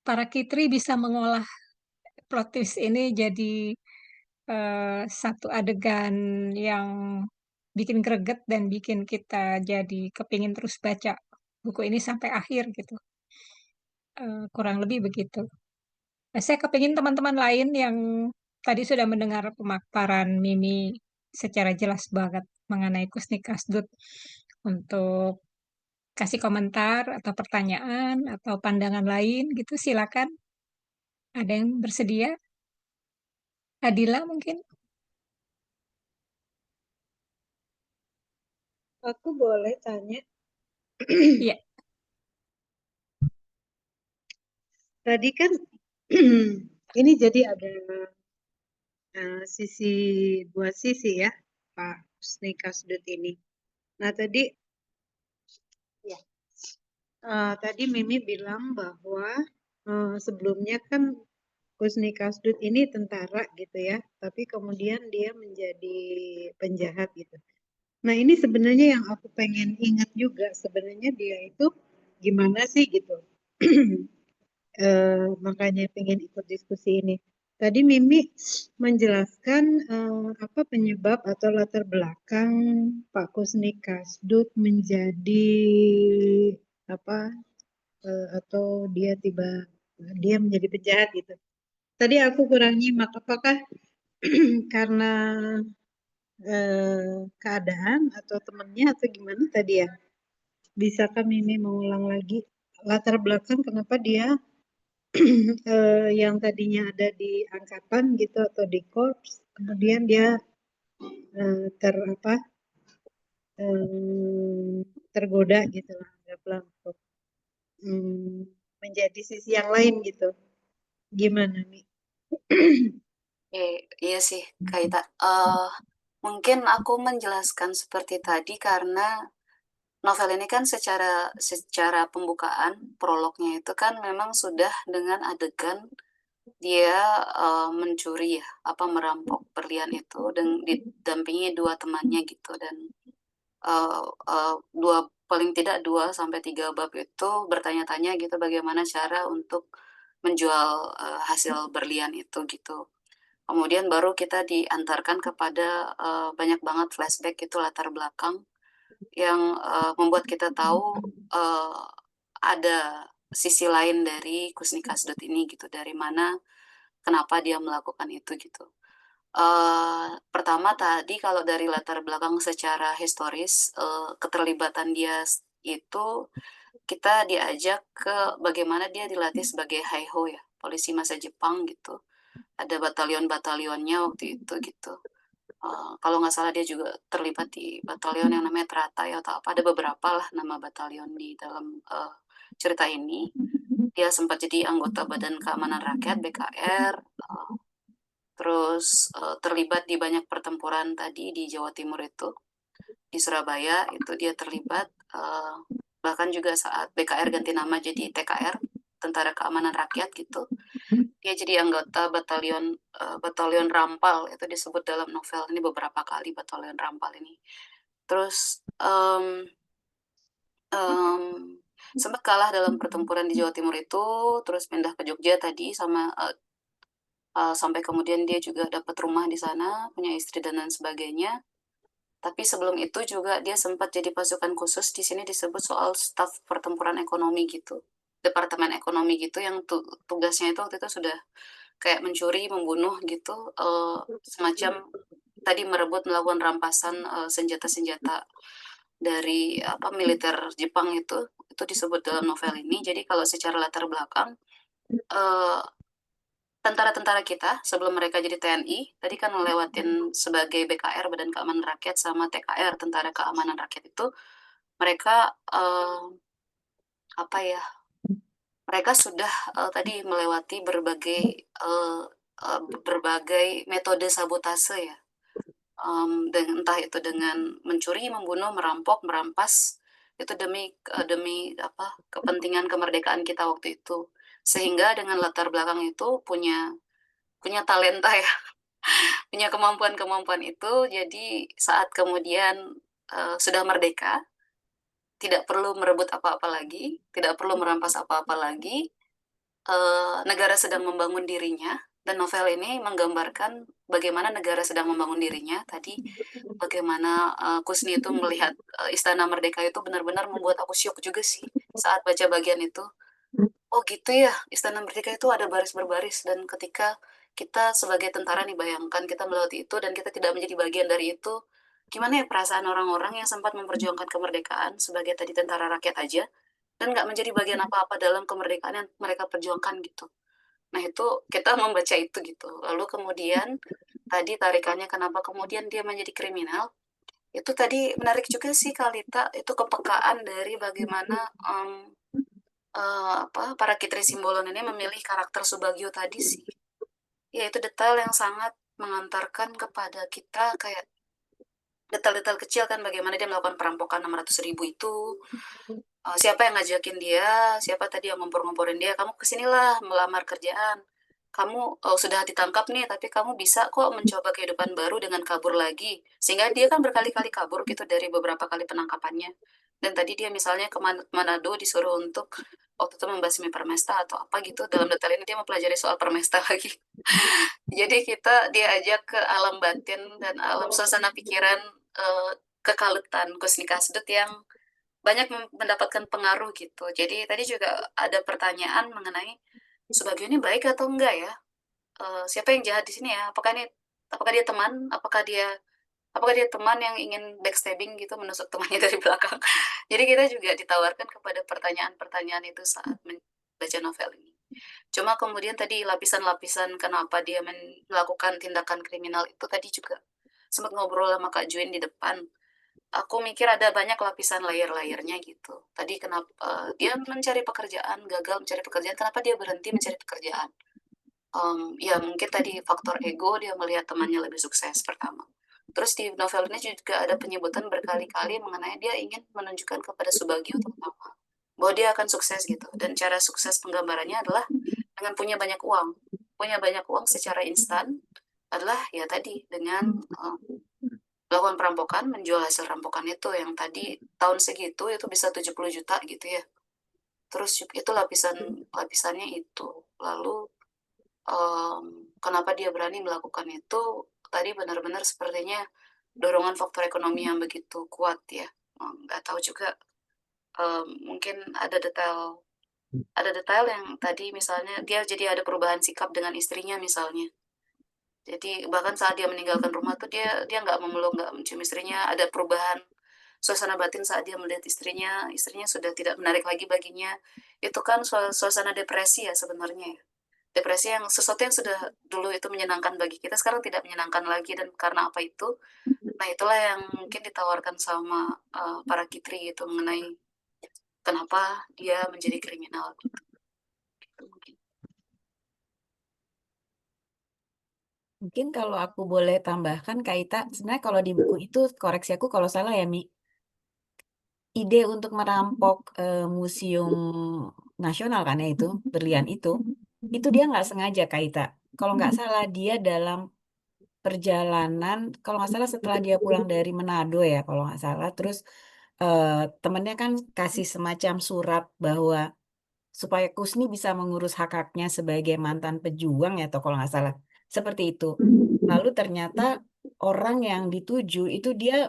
para Kitri bisa mengolah plot twist ini jadi, satu adegan yang bikin greget dan bikin kita jadi kepingin terus baca buku ini sampai akhir gitu, kurang lebih begitu. Nah, saya kepingin teman-teman lain yang tadi sudah mendengar pemaparan Mimi secara jelas banget mengenai Kusnik Kasdut untuk kasih komentar atau pertanyaan atau pandangan lain gitu, silakan. Ada yang bersedia? Adila mungkin? Aku boleh tanya? Iya. Tadi kan ini jadi ada sisi dua sisi ya, Pak Husni Kasdut ini. Nah tadi ya, tadi Mimi bilang bahwa sebelumnya kan Husni Kasdut ini tentara gitu ya, tapi kemudian dia menjadi penjahat gitu. Nah ini sebenarnya yang aku pengen ingat juga, sebenarnya dia itu gimana sih gitu. Makanya pengen ikut diskusi ini. Tadi Mimi menjelaskan apa penyebab atau latar belakang Pak Kusni Kasdut menjadi apa atau dia menjadi penjahat gitu. Tadi aku kurang nyimak apakah karena keadaan atau temannya atau gimana tadi ya? Bisakah Mimi mengulang lagi latar belakang kenapa dia yang tadinya ada di angkatan gitu atau di korps, kemudian dia tergoda gitu lah, anggaplah untuk menjadi sisi yang lain gitu. Gimana nih? Iya sih, Kak Ita. Mungkin aku menjelaskan seperti tadi karena novel ini kan secara pembukaan, prolognya itu kan memang sudah dengan adegan dia mencuri ya, merampok berlian itu dan didampingi dua temannya gitu dan paling tidak 2 sampai 3 bab itu bertanya-tanya gitu bagaimana cara untuk menjual hasil berlian itu gitu. Kemudian baru kita diantarkan kepada banyak banget flashback itu latar belakang yang membuat kita tahu ada sisi lain dari Kusni Kasdut ini gitu, dari mana kenapa dia melakukan itu gitu. Pertama tadi kalau dari latar belakang secara historis, keterlibatan dia itu kita diajak ke bagaimana dia dilatih sebagai Haiho ya, polisi masa Jepang gitu. Ada batalion-batalionnya waktu itu gitu. Kalau nggak salah dia juga terlibat di batalion yang namanya Teratai atau apa. Ada beberapa lah nama batalion di dalam cerita ini. Dia sempat jadi anggota Badan Keamanan Rakyat (BKR), terus terlibat di banyak pertempuran tadi di Jawa Timur itu, di Surabaya itu dia terlibat, bahkan juga saat BKR ganti nama jadi TKR, Tentara Keamanan Rakyat gitu. Dia jadi anggota batalion Rampal, itu disebut dalam novel ini beberapa kali batalion Rampal ini. Terus sempat kalah dalam pertempuran di Jawa Timur itu, terus pindah ke Jogja tadi sampai kemudian dia juga dapat rumah di sana, punya istri dan lain sebagainya. Tapi sebelum itu juga dia sempat jadi pasukan khusus, di sini disebut soal staf pertempuran ekonomi gitu. Departemen ekonomi gitu yang tugasnya itu waktu itu sudah kayak mencuri, membunuh gitu, semacam tadi melakukan rampasan senjata-senjata dari militer Jepang itu disebut dalam novel ini. Jadi kalau secara latar belakang, tentara-tentara kita sebelum mereka jadi TNI tadi kan ngelewatin sebagai BKR Badan Keamanan Rakyat sama TKR Tentara Keamanan Rakyat itu mereka mereka sudah tadi melewati berbagai berbagai metode sabotase ya. Entah itu dengan mencuri, membunuh, merampok, merampas, itu demi kepentingan kemerdekaan kita waktu itu. Sehingga dengan latar belakang itu punya talenta ya, punya kemampuan-kemampuan itu, jadi saat kemudian sudah merdeka, tidak perlu merebut apa-apa lagi, tidak perlu merampas apa-apa lagi, negara sedang membangun dirinya, dan novel ini menggambarkan bagaimana negara sedang membangun dirinya. Tadi bagaimana Kusni itu melihat Istana Merdeka itu benar-benar membuat aku syok juga sih saat baca bagian itu. Oh gitu ya, Istana Merdeka itu ada baris berbaris, dan ketika kita sebagai tentara nih, bayangkan kita melewati itu dan kita tidak menjadi bagian dari itu, gimana ya perasaan orang-orang yang sempat memperjuangkan kemerdekaan sebagai tadi tentara rakyat aja, dan nggak menjadi bagian apa-apa dalam kemerdekaan yang mereka perjuangkan gitu. Nah itu kita membaca itu gitu. Lalu kemudian tadi tarikannya kenapa kemudian dia menjadi kriminal, itu tadi menarik juga sih Kalita, itu kepekaan dari bagaimana para Kitri Simbolon ini memilih karakter Subagio tadi sih. Ya itu detail yang sangat mengantarkan kepada kita kayak detail-detail kecil kan, bagaimana dia melakukan perampokan 600.000 itu, siapa yang ngajakin dia, siapa tadi yang ngompor-ngomporin dia, kamu kesinilah melamar kerjaan, kamu sudah ditangkap nih, tapi kamu bisa kok mencoba kehidupan baru dengan kabur lagi. Sehingga dia kan berkali-kali kabur gitu dari beberapa kali penangkapannya. Dan tadi dia misalnya ke Manado disuruh untuk waktu itu membasmi permesta atau apa gitu. Dalam detail ini dia mempelajari soal permesta lagi. Jadi kita diajak ke alam batin dan alam suasana pikiran, kekalutan Kusni Kasdut yang banyak mendapatkan pengaruh gitu. Jadi tadi juga ada pertanyaan mengenai Subagio ini baik atau enggak ya? Siapa yang jahat di sini ya? Apakah dia teman? Apakah dia teman yang ingin backstabbing gitu, menusuk temannya dari belakang? Jadi kita juga ditawarkan kepada pertanyaan-pertanyaan itu saat membaca novel ini. Cuma kemudian tadi lapisan-lapisan kenapa dia melakukan tindakan kriminal itu tadi juga sempat ngobrol sama Kak Juin di depan. Aku mikir ada banyak lapisan layer-layernya gitu. Tadi kenapa dia mencari pekerjaan, gagal mencari pekerjaan, kenapa dia berhenti mencari pekerjaan? Ya mungkin tadi faktor ego, dia melihat temannya lebih sukses pertama. Terus di novel ini juga ada penyebutan berkali-kali mengenai dia ingin menunjukkan kepada Subagio terutama bahwa dia akan sukses gitu. Dan cara sukses penggambarannya adalah dengan punya banyak uang. Punya banyak uang secara instan adalah ya tadi dengan melakukan perampokan, menjual hasil rampokan itu yang tadi tahun segitu itu bisa 70 juta gitu ya. Terus itu lapisannya itu. Lalu kenapa dia berani melakukan itu? Tadi benar-benar sepertinya dorongan faktor ekonomi yang begitu kuat ya. Nggak tahu juga, mungkin ada detail yang tadi misalnya dia jadi ada perubahan sikap dengan istrinya misalnya. Jadi bahkan saat dia meninggalkan rumah tuh dia nggak memeluk, nggak mencium istrinya, ada perubahan suasana batin saat dia melihat istrinya sudah tidak menarik lagi baginya. Itu kan suasana depresi ya sebenarnya ya. Depresi yang sesuatu yang sudah dulu itu menyenangkan bagi kita sekarang tidak menyenangkan lagi, dan karena apa itu? Nah, itulah yang mungkin ditawarkan sama para Kitri gitu mengenai kenapa dia menjadi kriminal gitu. Gitu mungkin. Mungkin kalau aku boleh tambahkan, Kak Ita, sebenarnya kalau di buku itu, koreksi aku kalau salah ya, Mi, ide untuk merampok Museum Nasional kan ya itu, berlian itu dia nggak sengaja, Kak Ita. Kalau nggak salah, dia dalam perjalanan, kalau nggak salah setelah dia pulang dari Manado ya, kalau nggak salah, terus temennya kan kasih semacam surat bahwa supaya Kusni bisa mengurus hak-haknya sebagai mantan pejuang ya, atau kalau nggak salah seperti itu. Lalu ternyata orang yang dituju itu dia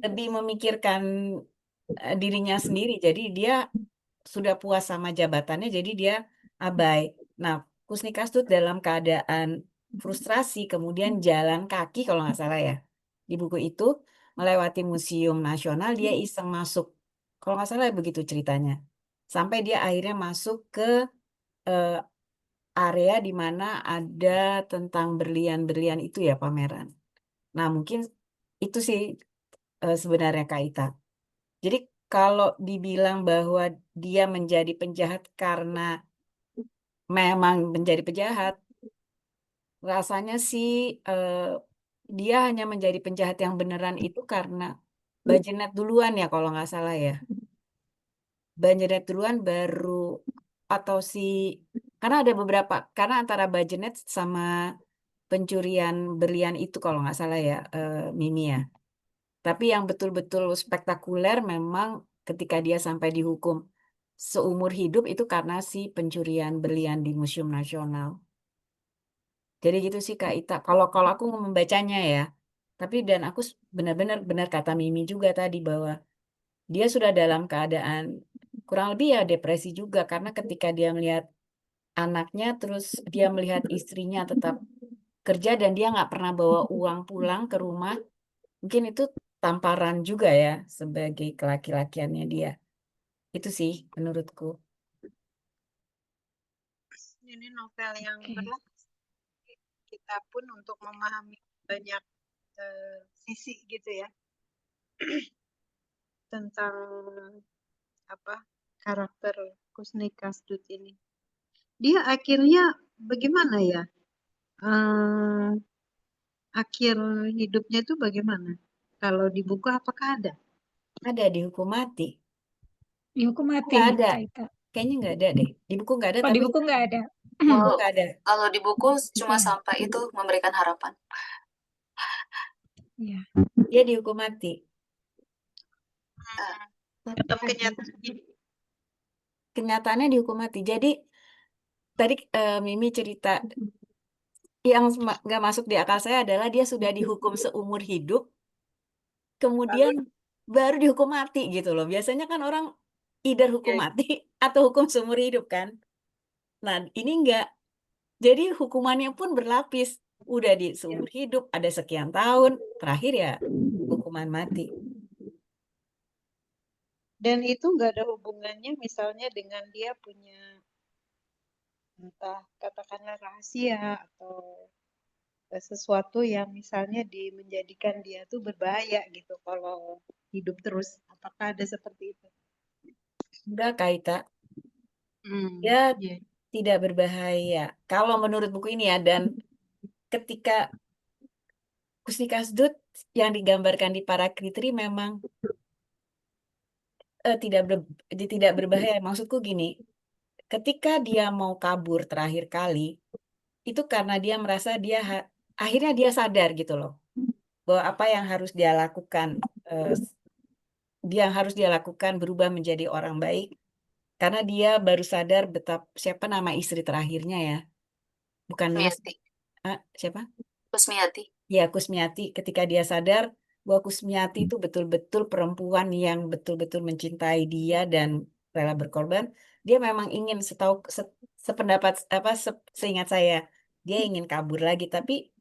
lebih memikirkan dirinya sendiri. Jadi dia sudah puas sama jabatannya, jadi dia abai. Nah, Kusni Kasdut dalam keadaan frustrasi kemudian jalan kaki kalau nggak salah ya di buku itu melewati Museum Nasional, dia iseng masuk, kalau nggak salah begitu ceritanya, sampai dia akhirnya masuk ke area di mana ada tentang berlian-berlian itu ya, pameran. Nah mungkin itu sih sebenarnya Kak Ita. Jadi kalau dibilang bahwa dia menjadi penjahat karena memang menjadi penjahat, rasanya sih dia hanya menjadi penjahat yang beneran itu karena Bajenet duluan ya kalau nggak salah ya. Bajenet duluan baru atau karena ada beberapa, karena antara Bajenet sama pencurian berlian itu kalau nggak salah ya, Mimi ya. Tapi yang betul-betul spektakuler memang ketika dia sampai dihukum seumur hidup itu karena si pencurian berlian di Museum Nasional. Jadi gitu sih Kak Ita. Kalau aku membacanya ya. Tapi dan aku benar-benar kata Mimi juga tadi bahwa dia sudah dalam keadaan kurang lebih ya depresi juga karena ketika dia melihat anaknya terus dia melihat istrinya tetap kerja dan dia nggak pernah bawa uang pulang ke rumah. Mungkin itu tamparan juga ya sebagai kelaki-lakiannya dia. Itu sih menurutku. Ini novel yang Oke. berat kita pun untuk memahami banyak sisi gitu ya tentang karakter Kusni Kasdut ini. Dia akhirnya bagaimana ya? Akhir hidupnya itu bagaimana? Kalau di buku apakah ada? Ada dihukum mati. Dihukum mati, Nggak ada. Kak Ita. Kayaknya nggak ada deh. Di buku nggak ada, Kalau di tapi buku nggak ada. di buku Kalau nggak ada. kalau di buku cuma Iya. sampai itu memberikan harapan. Iya. Dia dihukum mati. Tetap kenyataannya. Kenyataannya dihukum mati. Jadi tadi Mimi cerita yang nggak masuk di akal saya adalah dia sudah dihukum seumur hidup, kemudian baru dihukum mati gitu loh. Biasanya kan orang either hukum mati atau hukum seumur hidup kan. Nah ini enggak. Jadi hukumannya pun berlapis. Udah di seumur hidup, ada sekian tahun, terakhir ya hukuman mati. Dan itu nggak ada hubungannya misalnya dengan dia punya entah katakanlah rahasia atau sesuatu yang misalnya menjadikan dia tuh berbahaya gitu kalau hidup terus. Apakah ada seperti itu? Enggak, Kaita. Dia Iya. tidak berbahaya. Kalau menurut buku ini ya, dan ketika Kusni Kasdut yang digambarkan di Parakritri memang tidak berbahaya. Maksudku gini, ketika dia mau kabur terakhir kali, itu karena dia merasa akhirnya dia sadar gitu loh, bahwa apa yang harus dia lakukan, berubah menjadi orang baik, karena dia baru sadar betapa siapa nama istri terakhirnya ya, bukan Kusmiati. siapa? Kusmiati. Ya, Kusmiati. Ketika dia sadar bahwa Kusmiati itu betul-betul perempuan yang betul-betul mencintai dia dan rela berkorban, dia memang ingin sependapat seingat saya, dia ingin kabur lagi, tapi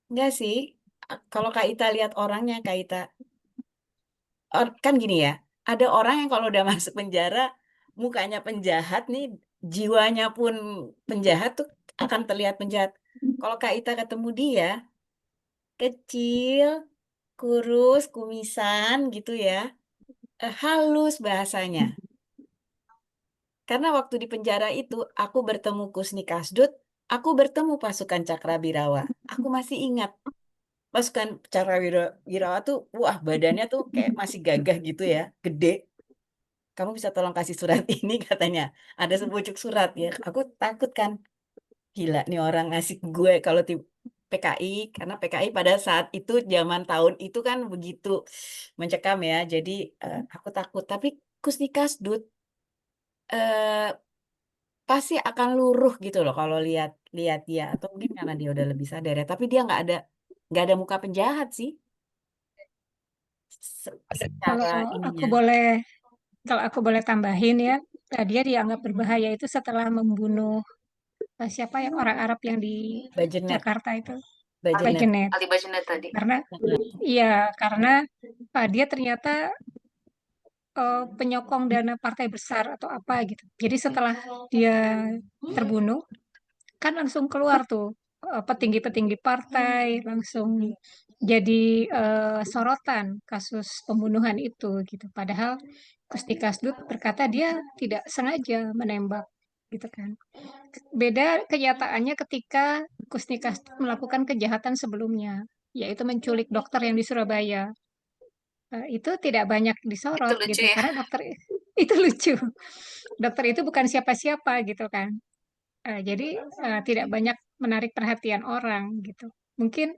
enggak sih. Kalau Kak Ita lihat orangnya, Kak Ita, kan gini ya, ada orang yang kalau udah masuk penjara, mukanya penjahat nih, jiwanya pun penjahat tuh akan terlihat penjahat. Kalau Kak Ita ketemu dia, kecil, kurus, kumisan gitu ya, halus bahasanya. Karena waktu di penjara itu, aku bertemu Kusni Kasdut, aku bertemu pasukan Cakrawirawa. Aku masih ingat. Pasukan Cakrawirawa tuh, wah badannya tuh kayak masih gagah gitu ya, gede. Kamu bisa tolong kasih surat ini katanya. Ada sepucuk surat ya. Aku takut kan. Gila nih orang ngasih gue kalau PKI. Karena PKI pada saat itu zaman tahun itu kan begitu mencekam ya. Jadi aku takut. Tapi Kusni Kasdut pasti akan luruh gitu loh kalau lihat dia. Atau mungkin karena dia udah lebih sadar ya. Tapi dia nggak ada muka penjahat sih. Kalau Secara aku ininya. boleh kalau aku boleh tambahin ya, dia dianggap berbahaya itu setelah membunuh siapa ya orang Arab yang di Bajenet. Jakarta itu, Bajenet. Bajenet. Ali Bajenet tadi. Karena dia ternyata penyokong dana partai besar atau apa gitu. Jadi setelah dia terbunuh, kan langsung keluar tuh petinggi-petinggi partai, langsung jadi sorotan kasus pembunuhan itu gitu. Padahal Kusni Kasdut berkata dia tidak sengaja menembak gitu kan. Beda kenyataannya ketika Kusnikas melakukan kejahatan sebelumnya, yaitu menculik dokter yang di Surabaya. Itu tidak banyak Itu disorot lucu gitu, ya. karena dokter itu lucu. Dokter itu bukan siapa-siapa gitu kan. Jadi tidak banyak menarik perhatian orang gitu. Mungkin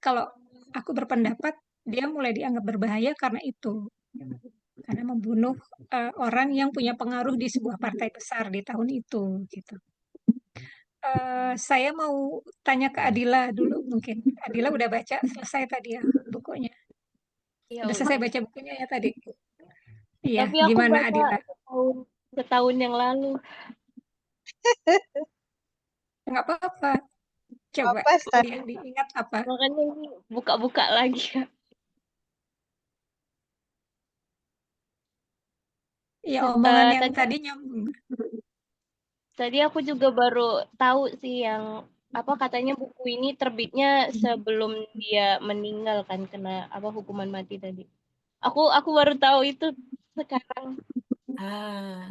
kalau aku berpendapat dia mulai dianggap berbahaya karena itu, karena membunuh orang yang punya pengaruh di sebuah partai besar di tahun itu gitu. Saya mau tanya ke Adila dulu mungkin. Adila udah baca selesai tadi ya bukunya. Iya, Udah udah. selesai baca bukunya ya tadi. Iya, Tapi aku gimana baca Adila? setahun yang lalu. Nggak apa-apa. Coba Apa, Stan? yang diingat apa? Makanya ini buka-buka lagi, Kak. Ya omongan yang Tadi tadi nyambung. tadi aku juga baru tahu sih yang apa katanya buku ini terbitnya sebelum dia meninggal kan kena apa hukuman mati tadi. Aku baru tahu itu sekarang. Ah,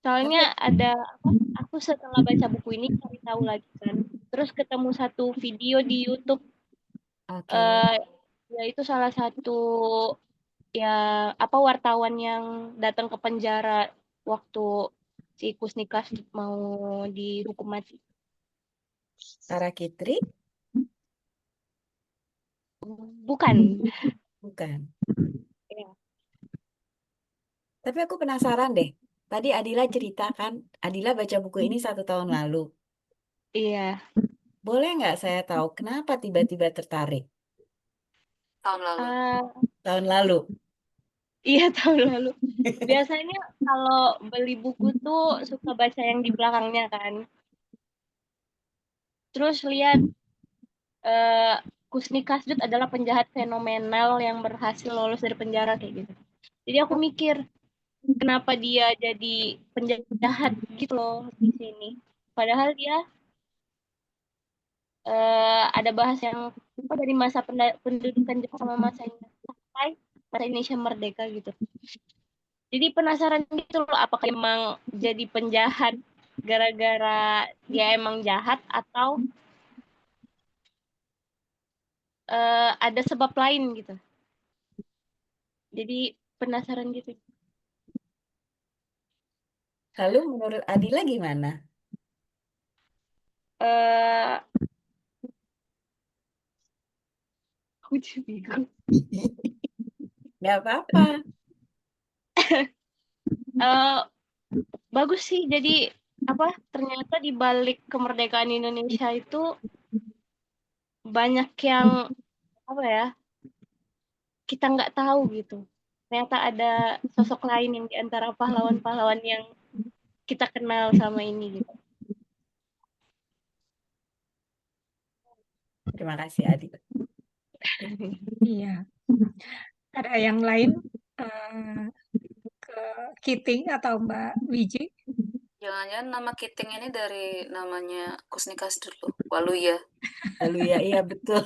Soalnya ada apa? Aku setelah baca buku ini cari tahu lagi kan. Terus ketemu satu video di YouTube oke. yaitu salah satu ya apa wartawan yang datang ke penjara waktu si Kusnikas mau dihukum mati. Tara Kitri? Bukan. Bukan. Ya. Tapi aku penasaran deh. Tadi Adila ceritakan, Adila baca buku ini 1 tahun lalu. Iya. Boleh nggak saya tahu kenapa tiba-tiba tertarik Tahun lalu. tahun lalu? Iya tahun lalu. Biasanya kalau beli buku tuh suka baca yang di belakangnya kan. Terus lihat Kusni Kasdut adalah penjahat fenomenal yang berhasil lolos dari penjara kayak gitu. Jadi aku mikir kenapa dia jadi penjahat gitu loh di sini. Padahal dia ada bahas yang dari masa pendudukan Jepang sama masa Indonesia merdeka gitu. Jadi penasaran gitu loh apakah emang jadi penjahat gara-gara dia emang jahat atau ada sebab lain gitu. Jadi penasaran gitu. Lalu menurut Adila gimana? Aku jadi bingung. Nggak apa-apa. Bagus sih. Jadi apa? Ternyata di balik kemerdekaan Indonesia itu banyak yang apa ya? Kita nggak tahu gitu. Ternyata ada sosok lain yang di antara pahlawan-pahlawan yang kita kenal sama ini gitu. Terima kasih Adila. Iya. Ada yang lain ke Kiting atau Mbak Wiji? Jangan-jangan nama Kiting ini dari namanya Kusni Kasdut loh. Waluya. Waluya, iya betul.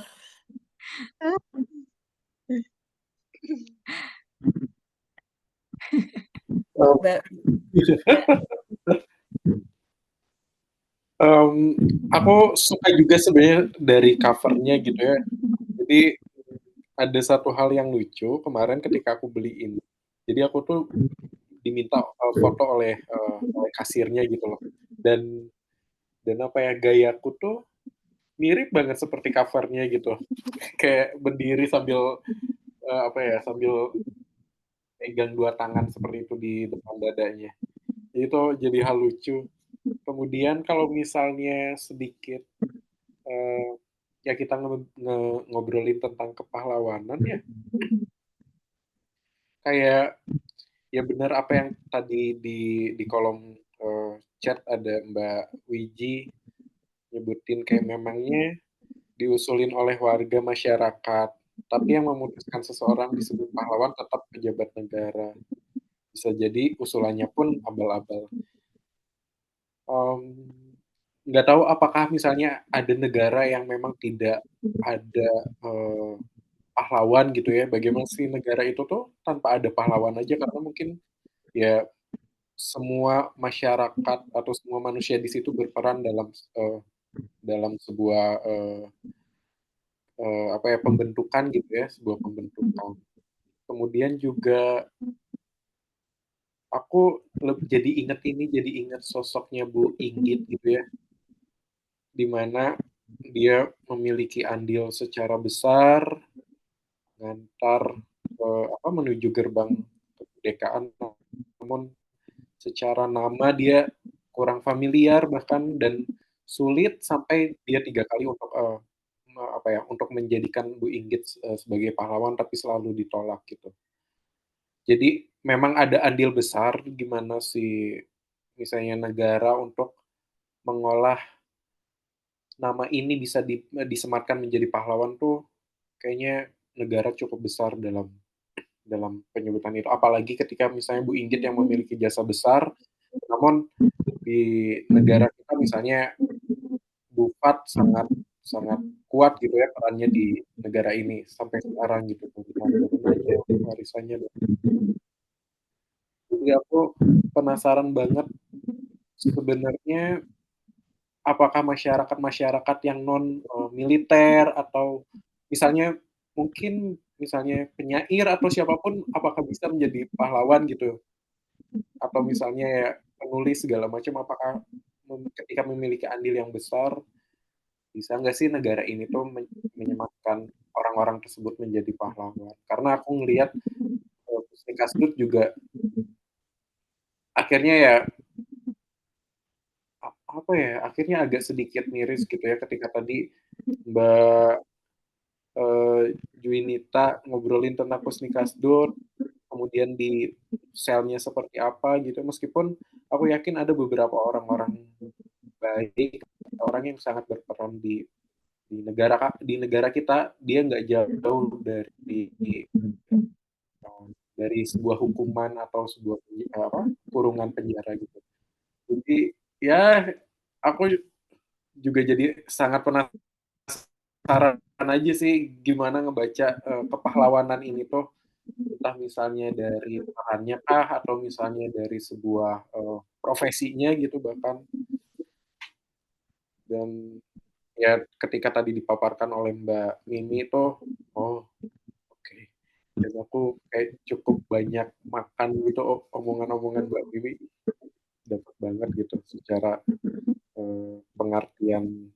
Aku suka juga sebenarnya dari covernya gitu ya. Jadi ada satu hal yang lucu kemarin ketika aku beli ini. Jadi aku tuh diminta foto oleh kasirnya gitu loh. Dan apa ya, gayaku tuh mirip banget seperti covernya gitu. Kayak berdiri sambil sambil pegang 2 tangan seperti itu di depan dadanya. Itu jadi hal lucu. Kemudian kalau misalnya sedikit ya kita ngobrolin tentang kepahlawanan ya, kayak ya benar apa yang tadi di kolom chat ada Mbak Wiji nyebutin kayak memangnya diusulin oleh warga masyarakat, tapi yang memutuskan seseorang disebut pahlawan tetap pejabat negara. Bisa jadi usulannya pun abal-abal. Nggak tahu apakah misalnya ada negara yang memang tidak ada pahlawan gitu ya, bagaimana sih negara itu tuh tanpa ada pahlawan aja, karena mungkin ya semua masyarakat atau semua manusia di situ berperan dalam sebuah apa ya, pembentukan gitu ya, sebuah pembentukan. Kemudian juga aku jadi inget sosoknya Bu Inggit gitu ya, di mana dia memiliki andil secara besar ngantar menuju gerbang kemerdekaan, namun secara nama dia kurang familiar bahkan dan sulit sampai dia 3 kali untuk, apa ya, untuk menjadikan Bu Inggit, sebagai pahlawan tapi selalu ditolak gitu. Jadi memang ada andil besar gimana si misalnya negara untuk mengolah nama ini bisa disematkan menjadi pahlawan tuh kayaknya negara cukup besar dalam dalam penyebutan itu. Apalagi ketika misalnya Bu Inggit yang memiliki jasa besar, namun di negara kita misalnya Bu Fat sangat sangat kuat gitu ya perannya di negara ini sampai sekarang gitu, turun aja warisannya. Jadi aku penasaran banget sebenarnya apakah masyarakat-masyarakat yang non militer atau misalnya mungkin misalnya penyair atau siapapun apakah bisa menjadi pahlawan gitu? Atau misalnya ya penulis segala macam apakah ketika memiliki andil yang besar bisa nggak sih negara ini tuh menyematkan orang-orang tersebut menjadi pahlawan? Karena aku ngelihat Husni Kasdut juga akhirnya ya apa ya akhirnya agak sedikit miris gitu ya ketika tadi Mbak Juwinita ngobrolin tentang Husni Kasdut, kemudian di selnya seperti apa gitu. Meskipun aku yakin ada beberapa orang-orang baik, orang yang sangat berperan di negara kita, dia nggak jauh dari sebuah hukuman atau sebuah kurungan penjara gitu. Jadi ya aku juga jadi sangat penasaran aja sih gimana ngebaca kepahlawanan ini tuh entah misalnya dari perannya kah atau misalnya dari sebuah profesinya gitu bahkan dan ya ketika tadi dipaparkan oleh Mbak Mimi itu oh oke dan aku kayak cukup banyak makan gitu omongan-omongan Mbak Mimi dapat banget gitu secara pengertian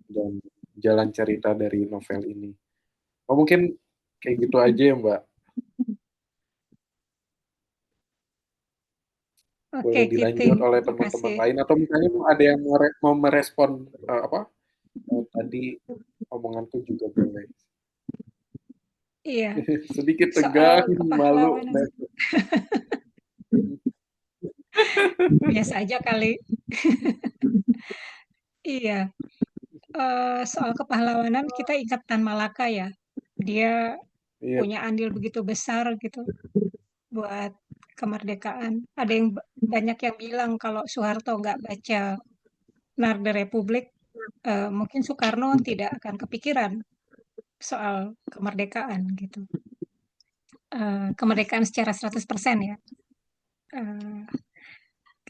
dan jalan cerita dari novel ini. Oh mungkin kayak gitu aja ya Mbak. Boleh Oke, dilanjut Kiting. oleh Terima teman-teman kasih. lain atau misalnya ada yang mau merespon tadi omonganku juga boleh. Iya, Sedikit tegang, soal malu. kepahlawanan. Biasa aja kali. Iya, soal kepahlawanan kita ingat Tan Malaka ya. Dia Iya, punya andil begitu besar gitu buat kemerdekaan. Ada yang banyak yang bilang kalau Soeharto nggak baca Narda Republik, mungkin Soekarno tidak akan kepikiran soal kemerdekaan gitu. Kemerdekaan secara 100% ya.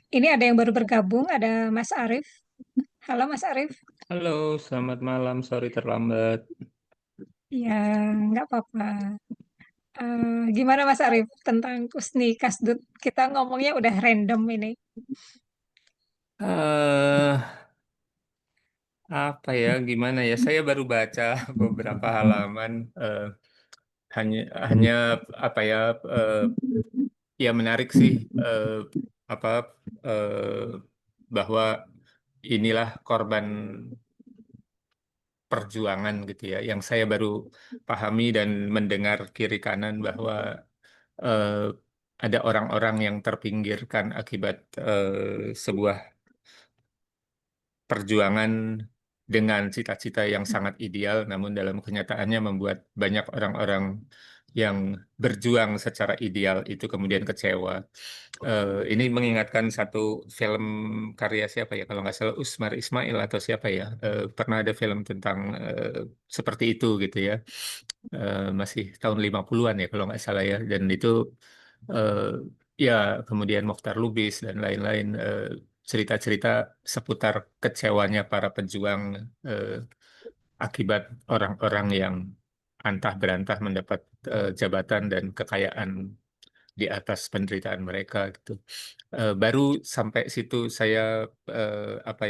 Ini ada yang baru bergabung, ada Mas Arief. Halo Mas Arief. Halo, selamat malam. Sorry terlambat. Ya, nggak apa-apa. Gimana Mas Arief tentang Husni Kasdut? Kita ngomongnya udah random ini. eh Apa ya, gimana ya? Saya baru baca beberapa halaman. Hanya, hanya apa ya? Ya menarik sih. Apa bahwa inilah korban perjuangan gitu ya. Yang saya baru pahami dan mendengar kiri kanan bahwa eh, ada orang-orang yang terpinggirkan akibat sebuah perjuangan dengan cita-cita yang sangat ideal, namun dalam kenyataannya membuat banyak orang-orang yang berjuang secara ideal itu kemudian kecewa. Ini mengingatkan satu film karya siapa ya, kalau nggak salah Usmar Ismail atau siapa ya, pernah ada film tentang seperti itu gitu ya. Masih tahun 50-an ya kalau nggak salah ya, dan itu eh, ya kemudian Mokhtar Lubis dan lain-lain, cerita-cerita seputar kecewanya para pejuang akibat orang-orang yang antah berantah mendapat jabatan dan kekayaan di atas penderitaan mereka gitu. Baru sampai situ saya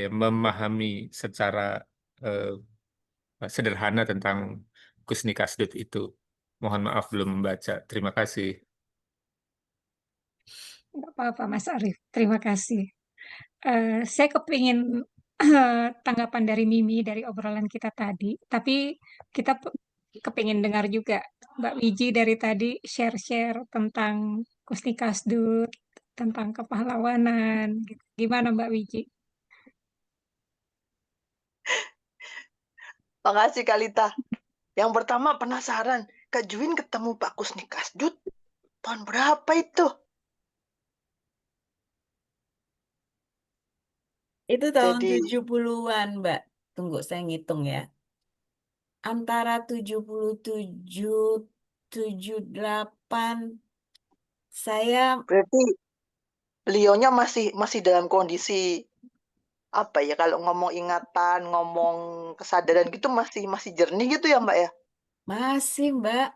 memahami secara sederhana tentang Kusni Kasdut itu. Mohon maaf belum membaca. Terima kasih. Nggak apa-apa, Mas Arief. Terima kasih. Saya kepingin tanggapan dari Mimi dari obrolan kita tadi, tapi kita kepingin dengar juga Mbak Wiji dari tadi share-share tentang Kusni Kasdut, tentang kepahlawanan. Gitu. Gimana Mbak Wiji? Makasih Kalita. Yang pertama penasaran, Kak Juwin ketemu Pak Kusni Kasdut tahun berapa itu? Itu tahun Jadi 70-an, Mbak. Tunggu, saya ngitung ya. Antara 77, 78. Saya berarti beliaunya masih dalam kondisi apa ya, kalau ngomong ingatan, ngomong kesadaran gitu masih jernih gitu ya Mbak ya? masih, Mbak.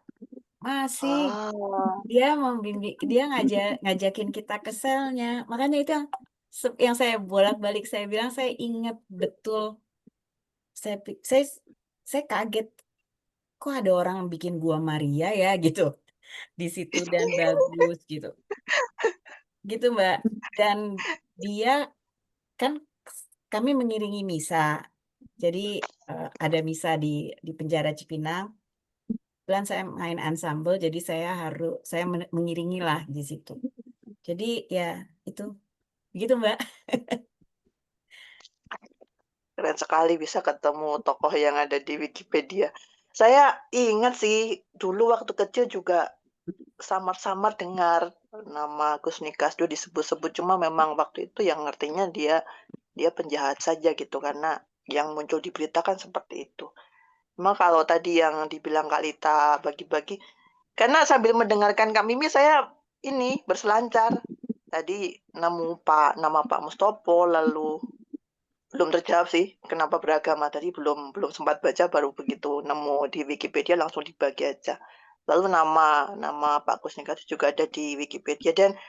Masih. Ah, Dia membimbing, dia ngajakin kita ke selnya. Makanya itu yang saya bolak-balik saya bilang saya ingat betul. Saya kaget. Kok ada orang yang bikin gua Maria ya gitu di situ dan bagus gitu. Gitu, Mbak. Dan dia kan kami mengiringi misa. Jadi ada misa di penjara Cipinang. Kebetulan saya main ensemble, jadi saya mengiringi lah di situ. Jadi ya itu, begitu Mbak. keren sekali bisa ketemu tokoh yang ada di Wikipedia. Saya ingat sih dulu waktu kecil juga samar-samar dengar nama Kusni Kasdut disebut-sebut, cuma memang waktu itu yang ngertinya dia penjahat saja gitu, karena yang muncul di berita kan seperti itu. Cuma kalau tadi yang dibilang Kak Lita bagi-bagi, karena sambil mendengarkan Kak Mimi saya ini berselancar. Tadi nama Pak Mustopo, lalu belum terjawab sih kenapa beragama, tadi belum sempat baca, baru begitu nemu di Wikipedia langsung dibagi aja. Lalu nama Pak Kusni Kasdut juga ada di Wikipedia, dan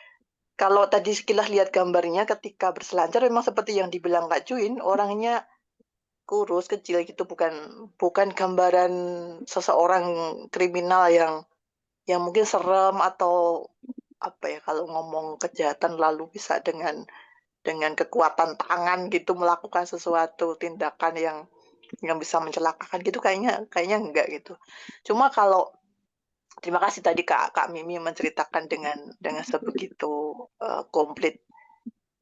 kalau tadi sekilas lihat gambarnya ketika berselancar memang seperti yang dibilang Kak Juin, orangnya kurus kecil gitu, bukan gambaran seseorang kriminal yang mungkin serem atau apa ya, kalau ngomong kejahatan lalu bisa dengan kekuatan tangan gitu melakukan sesuatu tindakan yang bisa mencelakakan gitu, kayaknya enggak gitu. Cuma kalau terima kasih tadi Kak Mimi menceritakan dengan sebegitu komplit.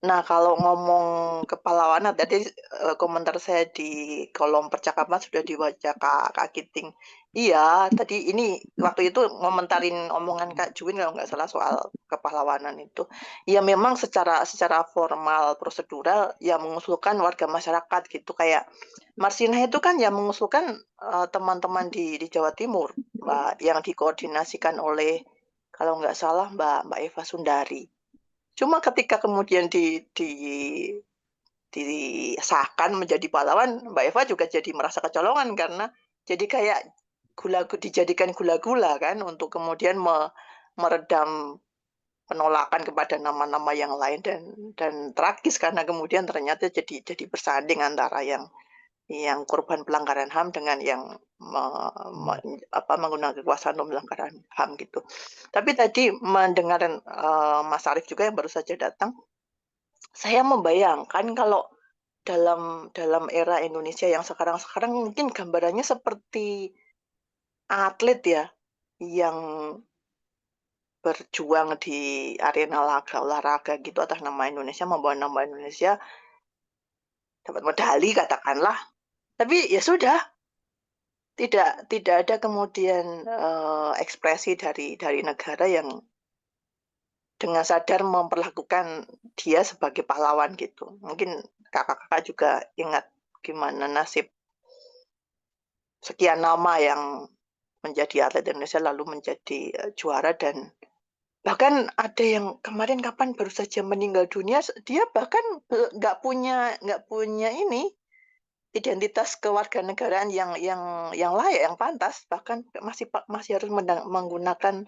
Nah, kalau ngomong kepahlawanan tadi komentar saya di kolom percakapan sudah dibaca Kak Kiting. Iya, tadi ini waktu itu ngomentarin omongan Kak Juwin kalau nggak salah soal kepahlawanan itu. Ya memang secara formal prosedural ya mengusulkan warga masyarakat gitu, kayak Marsinah itu kan ya mengusulkan teman-teman di Jawa Timur, Mbak, yang dikoordinasikan oleh kalau nggak salah Mbak Eva Sundari. Cuma ketika kemudian disahkan menjadi pahlawan, Mbak Eva juga jadi merasa kecolongan karena jadi kayak dijadikan gula-gula kan untuk kemudian meredam penolakan kepada nama-nama yang lain, dan tragis karena kemudian ternyata jadi bersanding antara yang korban pelanggaran HAM dengan yang menggunakan kekuasaan untuk pelanggaran HAM gitu. Tapi tadi mendengar Mas Arief juga yang baru saja datang, saya membayangkan kalau dalam era Indonesia yang sekarang mungkin gambarannya seperti atlet ya, yang berjuang di arena olahraga gitu atas nama Indonesia, membawa nama Indonesia, dapat medali katakanlah. Tapi ya sudah, tidak ada kemudian ekspresi dari negara yang dengan sadar memperlakukan dia sebagai pahlawan gitu. Mungkin kakak-kakak juga ingat gimana nasib sekian nama yang menjadi atlet Indonesia lalu menjadi juara dan Bahkan ada yang kemarin kapan baru saja meninggal dunia, dia bahkan nggak punya ini identitas kewarganegaraan yang layak, yang pantas, bahkan masih harus menggunakan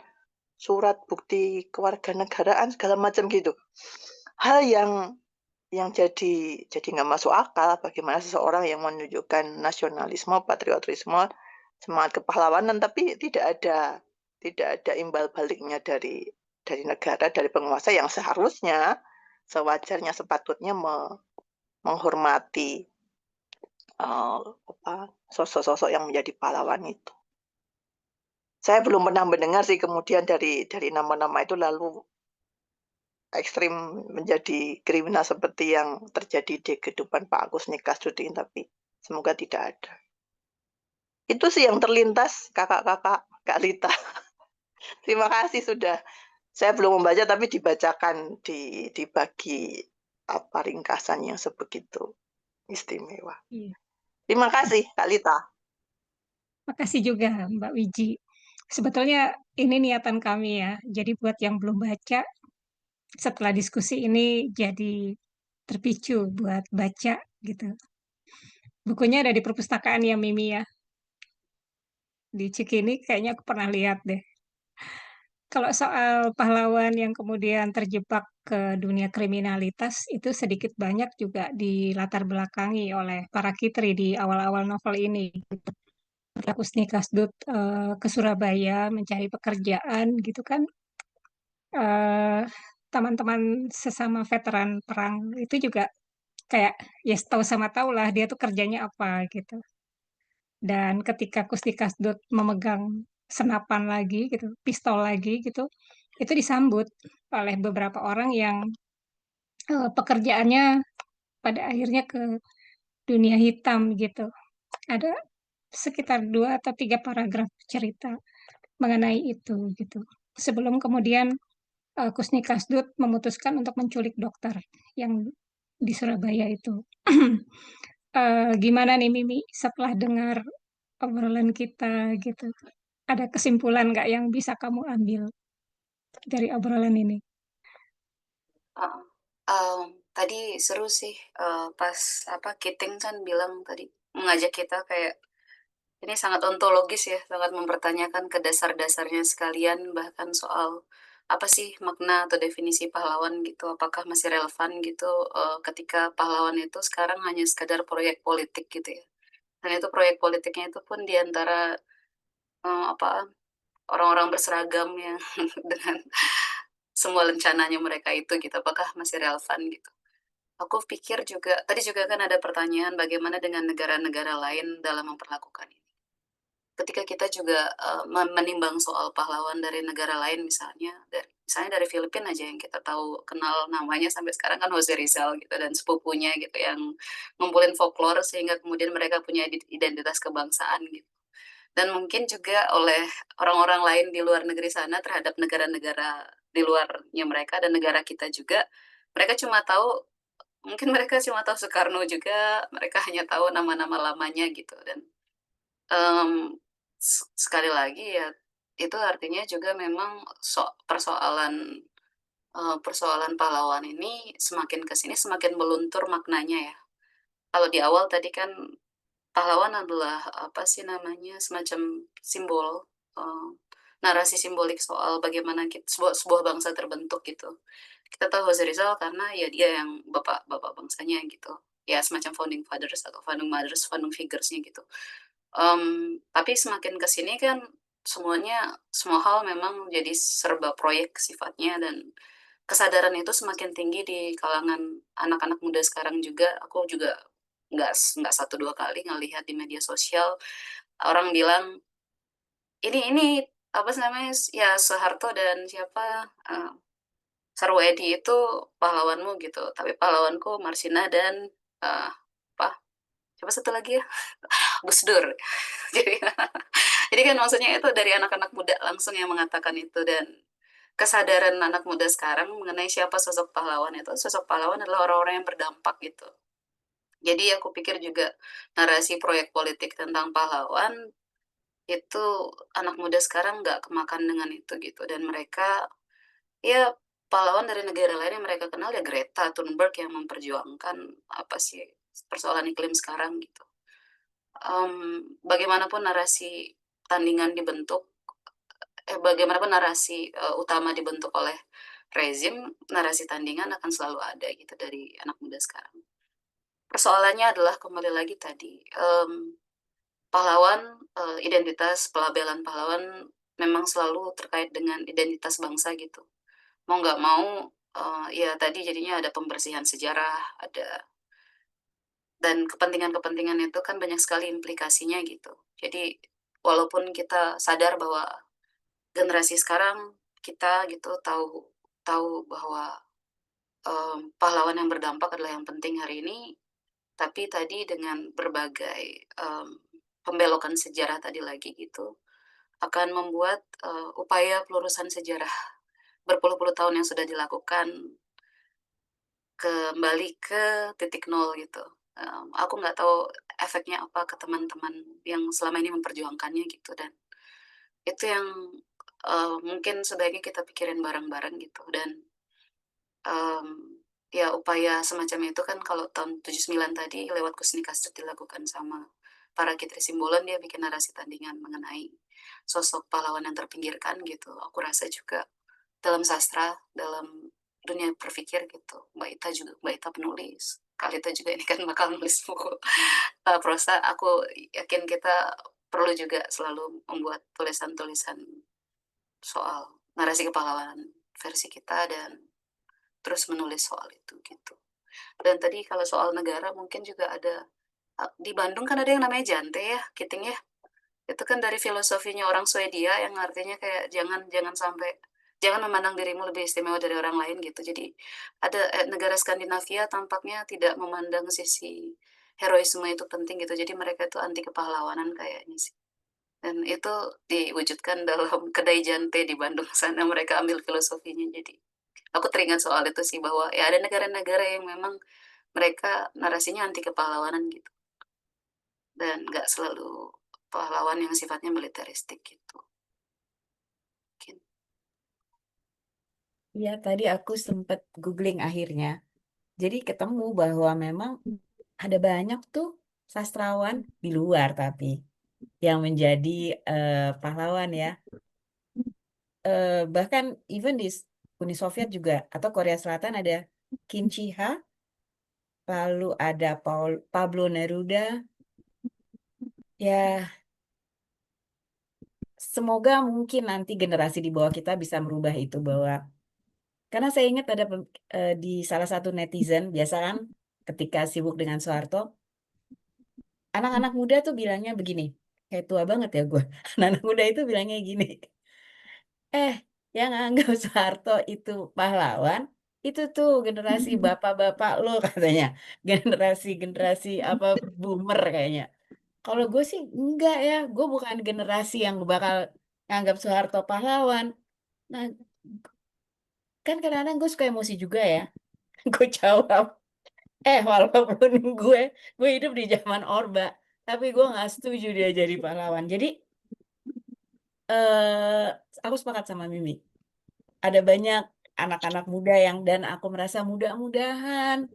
surat bukti kewarganegaraan segala macam gitu. Hal yang jadi nggak masuk akal, bagaimana seseorang yang menunjukkan nasionalisme, patriotisme, semangat kepahlawanan, tapi tidak ada imbal baliknya dari negara, dari penguasa yang seharusnya, sewajarnya, sepatutnya menghormati sosok-sosok yang menjadi pahlawan itu. Saya belum pernah mendengar sih kemudian dari nama-nama itu lalu ekstrim menjadi kriminal seperti yang terjadi di kehidupan Pak Agus Nikasudin, tapi semoga tidak ada. Itu sih yang terlintas, kakak-kakak, Kak Lita. Terima kasih sudah. Saya belum membaca tapi dibacakan, dibagi ringkasan yang sebegitu istimewa. Iya. Terima kasih, Kak Lita. Makasih juga Mbak Wiji. Sebetulnya ini niatan kami ya. Jadi buat yang belum baca, setelah diskusi ini jadi terpicu buat baca gitu. Bukunya ada di perpustakaan ya Mimi ya. Di Cikini kayaknya aku pernah lihat deh. Kalau soal pahlawan yang kemudian terjebak ke dunia kriminalitas, itu sedikit banyak juga dilatar belakangi oleh para kitri di awal-awal novel ini. Ketika Kusni Kasdut ke Surabaya mencari pekerjaan gitu kan, teman-teman sesama veteran perang itu juga kayak ya tahu sama tahu lah dia tuh kerjanya apa gitu. Dan ketika Kusni Kasdut memegang senapan lagi gitu, pistol lagi gitu, itu disambut oleh beberapa orang yang pekerjaannya pada akhirnya ke dunia hitam gitu. Ada sekitar 2 atau 3 paragraf cerita mengenai itu gitu. Sebelum kemudian Kusni Kasdut memutuskan untuk menculik dokter yang di Surabaya itu. Gimana nih Mimi setelah dengar obrolan kita gitu? Ada kesimpulan nggak yang bisa kamu ambil dari obrolan ini? Tadi seru sih pas Kiting kan bilang tadi mengajak kita kayak ini sangat ontologis ya, sangat mempertanyakan ke dasar-dasarnya sekalian bahkan soal apa sih makna atau definisi pahlawan gitu, apakah masih relevan gitu ketika pahlawan itu sekarang hanya sekadar proyek politik gitu ya. Dan itu proyek politiknya itu pun diantara orang-orang berseragam yang dengan semua rencananya mereka itu gitu, apakah masih relevan gitu. Aku pikir juga, tadi juga kan ada pertanyaan bagaimana dengan negara-negara lain dalam memperlakukan ini. Ketika kita juga menimbang soal pahlawan dari negara lain misalnya dari Filipina aja yang kita tahu kenal namanya sampai sekarang kan Jose Rizal gitu dan sepupunya gitu yang ngumpulin folklore sehingga kemudian mereka punya identitas kebangsaan gitu. Dan mungkin juga oleh orang-orang lain di luar negeri sana terhadap negara-negara di luarnya mereka dan negara kita juga, mereka cuma tahu mungkin mereka cuma tahu Soekarno juga, mereka hanya tahu nama-nama lamanya gitu dan sekali lagi ya itu artinya juga memang persoalan pahlawan ini semakin ke sini semakin meluntur maknanya ya. Kalau di awal tadi kan pahlawan adalah apa sih namanya semacam simbol narasi simbolik soal bagaimana sebuah bangsa terbentuk gitu. Kita tahu Jose Rizal karena ya dia yang bapak bangsanya gitu. Ya semacam founding fathers atau founding mothers, founding figuresnya gitu. Tapi semakin ke sini kan semua hal memang jadi serba proyek sifatnya dan kesadaran itu semakin tinggi di kalangan anak-anak muda sekarang juga. Aku juga nggak 1-2 kali ngelihat di media sosial orang bilang ini apa sih namanya ya Soeharto dan siapa Sarwoedi itu pahlawanmu gitu, tapi pahlawanku Marsina dan apa siapa satu lagi ya Gus Dur. Jadi jadi kan maksudnya itu dari anak-anak muda langsung yang mengatakan itu dan kesadaran anak muda sekarang mengenai siapa sosok pahlawan itu, sosok pahlawan adalah orang-orang yang berdampak gitu. Jadi aku pikir juga narasi proyek politik tentang pahlawan itu anak muda sekarang nggak kemakan dengan itu gitu dan mereka ya pahlawan dari negara lain yang mereka kenal ya Greta Thunberg yang memperjuangkan apa sih persoalan iklim sekarang gitu. Bagaimanapun narasi tandingan dibentuk, bagaimanapun narasi utama dibentuk oleh rezim, narasi tandingan akan selalu ada gitu dari anak muda sekarang. Persoalannya adalah kembali lagi tadi, pahlawan, identitas pelabelan pahlawan memang selalu terkait dengan identitas bangsa gitu. Mau nggak mau, ya tadi jadinya ada pembersihan sejarah, dan kepentingan-kepentingan itu kan banyak sekali implikasinya gitu. Jadi walaupun kita sadar bahwa generasi sekarang kita gitu tahu tahu bahwa pahlawan yang berdampak adalah yang penting hari ini, tapi tadi dengan berbagai pembelokan sejarah tadi lagi gitu akan membuat upaya pelurusan sejarah berpuluh-puluh tahun yang sudah dilakukan kembali ke titik nol gitu. Aku nggak tahu efeknya apa ke teman-teman yang selama ini memperjuangkannya gitu, dan itu yang mungkin sebaiknya kita pikirin bareng-bareng gitu. Dan ya upaya semacam itu kan kalau tahun 79 tadi lewat Kusni Kastut dilakukan sama para Kitri Simbolon, dia bikin narasi tandingan mengenai sosok pahlawan yang terpinggirkan gitu. Aku rasa juga dalam sastra, dalam dunia berpikir gitu, Mbak Ita juga, Mbak Ita penulis, Kalita juga ini kan bakal nulis buku prosa. Aku yakin kita perlu juga selalu membuat tulisan-tulisan soal narasi kepahlawanan versi kita dan terus menulis soal itu gitu. Dan tadi kalau soal negara mungkin juga ada, di Bandung kan ada yang namanya Jante ya, Kiting ya. Itu kan dari filosofinya orang Swedia yang artinya kayak jangan sampai jangan memandang dirimu lebih istimewa dari orang lain gitu. Jadi ada negara Skandinavia tampaknya tidak memandang sisi heroisme itu penting gitu. Jadi mereka itu anti kepahlawanan kayaknya sih. Dan itu diwujudkan dalam kedai Jante di Bandung sana, mereka ambil filosofinya. Jadi aku teringat soal itu sih, bahwa ya ada negara-negara yang memang mereka narasinya anti kepahlawanan gitu. Dan nggak selalu pahlawan yang sifatnya militeristik gitu. Mungkin. Iya, tadi aku sempat googling akhirnya. Jadi ketemu bahwa memang ada banyak tuh sastrawan di luar tapi yang menjadi pahlawan ya. Bahkan even di Uni Soviet juga atau Korea Selatan ada Kim Chi-ha, lalu ada Pablo Neruda. Ya, semoga mungkin nanti generasi di bawah kita bisa merubah itu, bahwa karena saya ingat ada di salah satu netizen biasa kan ketika sibuk dengan Soeharto, anak-anak muda tuh bilangnya begini, kayak tua banget ya gue. Anak-anak muda itu bilangnya gini, yang anggap Soeharto itu pahlawan, itu tuh generasi bapak-bapak lo katanya, generasi apa boomer kayaknya. Kalau gue sih enggak ya, gue bukan generasi yang bakal nganggap Soeharto pahlawan. Nah, kan kadang-kadang gue suka emosi juga ya. Gue jawab, walaupun gue hidup di zaman Orba, tapi gue nggak setuju dia jadi pahlawan. Jadi aku sepakat sama Mimi. Ada banyak anak-anak muda dan aku merasa mudah-mudahan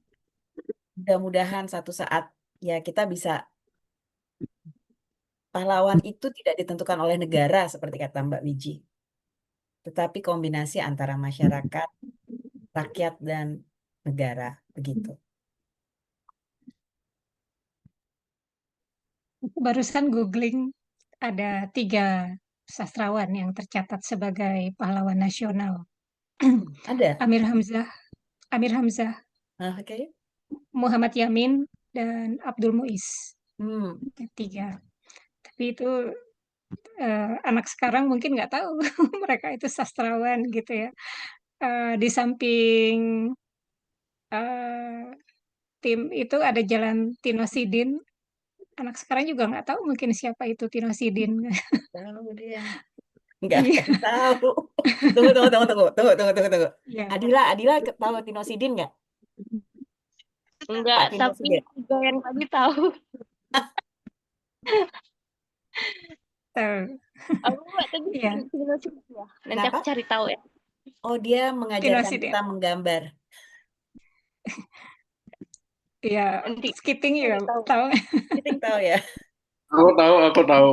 satu saat ya kita bisa, pahlawan itu tidak ditentukan oleh negara seperti kata Mbak Wiji, tetapi kombinasi antara masyarakat, rakyat, dan negara, begitu. Barusan googling, ada 3 sastrawan yang tercatat sebagai pahlawan nasional. Ada? Amir Hamzah, Oke. Muhammad Yamin, dan Abdul Muiz. 3. Tapi itu anak sekarang mungkin nggak tahu mereka itu sastrawan gitu ya. Di samping tim itu ada Jalan Tino Sidin. Anak sekarang juga nggak tahu mungkin siapa itu Tino Sidin. Tahu dia. Nggak Iya. akan tahu. Tunggu. Iya. Adila tahu Tino Sidin nggak? Enggak, Pak Tino tapi Sidin. juga yang tadi tahu. Tahu. Aku nggak tadi Iya. Tino Sidin ya. Nanti Kenapa? aku cari tahu ya. Oh, dia Vino mengajarkan Sidin. kita menggambar. Iya, Nanti skipping juga tahu. tahu. Kita tahu ya. Aku tahu.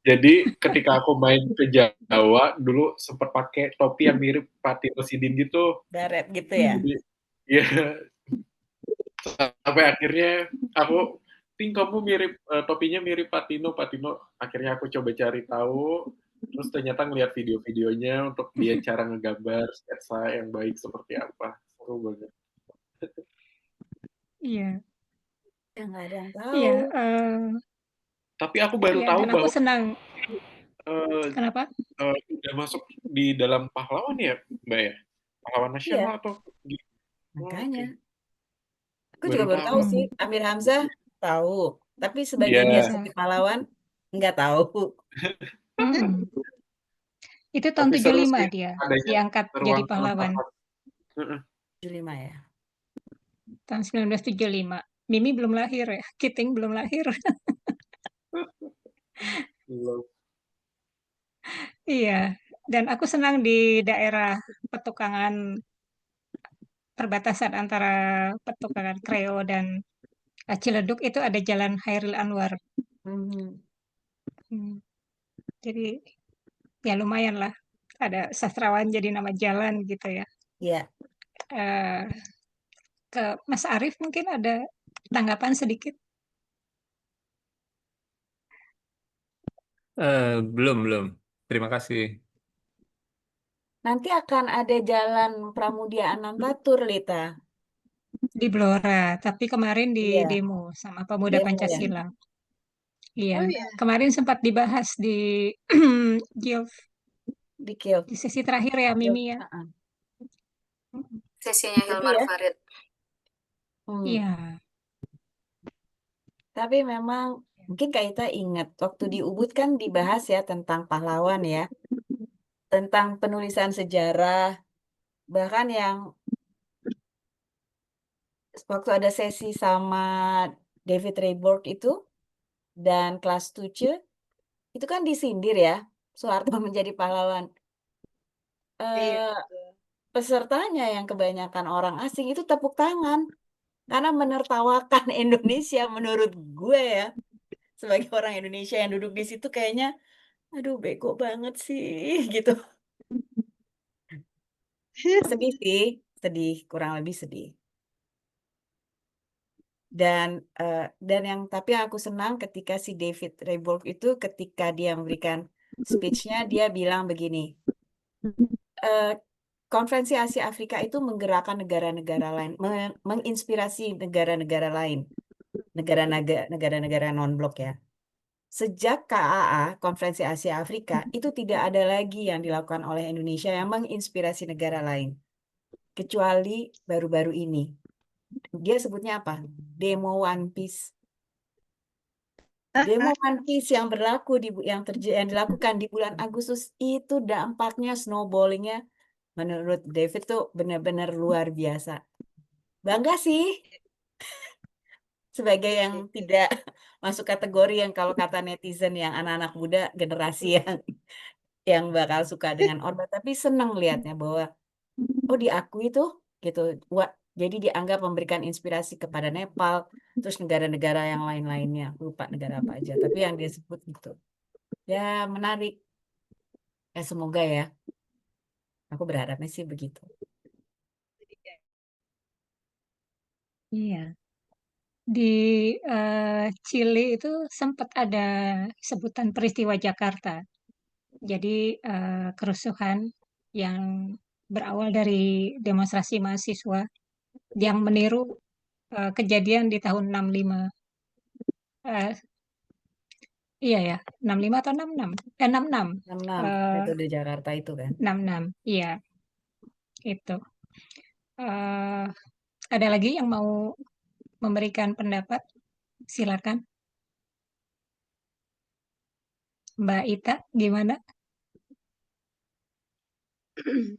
Jadi ketika aku main ke Jawa dulu sempat pakai topi yang mirip Patino Sidin gitu. Baret gitu ya. Jadi ya sampai akhirnya aku think kamu mirip topinya mirip Patino. Akhirnya aku coba cari tahu, terus ternyata ngeliat video-videonya untuk dia cara ngegambar sketsa yang baik seperti apa. Seru banget. Iya, Ya nggak ada yang iya, tahu. Tapi aku baru iya, tahu dan aku bahwa senang. eh, Kenapa? udah masuk di dalam pahlawan ya, Mbak ya? Pahlawan Iya, nasional atau gitu? makanya. Oke. Aku juga baru tahu sih. Hmm, Amir Hamzah tahu, tapi sebagai dia Iya, sebagai bisa. pahlawan nggak tahu. Mm-mm. Itu tahun tapi seru 75 sih dia adanya diangkat jadi ruang pahlawan. penampakan. Heeh. 75 ya. Tahun 1975. Mimi belum lahir ya, Kiting belum lahir. Belum. Iya, dan aku senang di daerah Petukangan, perbatasan antara Petukangan Kreo dan Ciledug itu ada Jalan Hairil Anwar. Mhm. Hmm, Jadi ya lumayan lah, ada sastrawan jadi nama jalan gitu ya. Iya. Eh, ke Mas Arief mungkin ada tanggapan sedikit. Belum. Terima kasih. Nanti akan ada jalan Pramudia Anantatur, Lita. Di Blora, tapi kemarin di Iya, demo sama Pemuda demo ya. Pancasila. Iya, Oh iya. kemarin sempat dibahas di Gilf, Di Kiev. di sesi terakhir ya Mimi ya. Heeh. Sesinya Itu Hilmar ya. Farid. Hmm. Iya, Tapi memang mungkin Kak Ita ingat waktu di Ubud kan dibahas ya tentang pahlawan ya, tentang penulisan sejarah, bahkan yang waktu ada sesi sama David Rayborg itu dan kelas Tuce itu kan disindir ya Soeharto menjadi pahlawan. Iya, Eh, betul. pesertanya yang kebanyakan orang asing itu tepuk tangan karena menertawakan Indonesia menurut gue ya sebagai orang Indonesia yang duduk di situ kayaknya aduh bego banget sih gitu. Sedih sih, sedih, kurang lebih sedih. Dan yang tapi aku senang ketika si David Rayborg itu ketika dia memberikan speech-nya dia bilang begini, eh, Konferensi Asia Afrika itu menggerakkan negara-negara lain, menginspirasi negara-negara lain, negara-negara non-blok ya. Sejak KAA, Konferensi Asia Afrika, itu tidak ada lagi yang dilakukan oleh Indonesia yang menginspirasi negara lain, kecuali baru-baru ini. Dia sebutnya apa? Demo One Piece. Demo One Piece yang berlaku yang dilakukan di bulan Agustus itu dampaknya snowballingnya menurut David tuh benar-benar luar biasa. Bangga sih sebagai yang tidak masuk kategori yang kalau kata netizen yang anak-anak muda generasi yang bakal suka dengan Orba, tapi senang lihatnya bahwa oh diakui tuh gitu. Jadi dianggap memberikan inspirasi kepada Nepal, terus negara-negara yang lain-lainnya. Lupa negara apa aja, tapi yang dia sebut gitu. Ya menarik. Ya semoga ya. Aku berharapnya sih begitu. iya. Di Chile itu sempat ada sebutan peristiwa Jakarta. Jadi kerusuhan yang berawal dari demonstrasi mahasiswa yang meniru kejadian di tahun 65. Eh, iya ya, 65 atau 66? 66. 66 Eh, metode Jakarta itu kan. 66. Iya, itu. Eh, ada lagi yang mau memberikan pendapat? Silakan. Mbak Ita, gimana?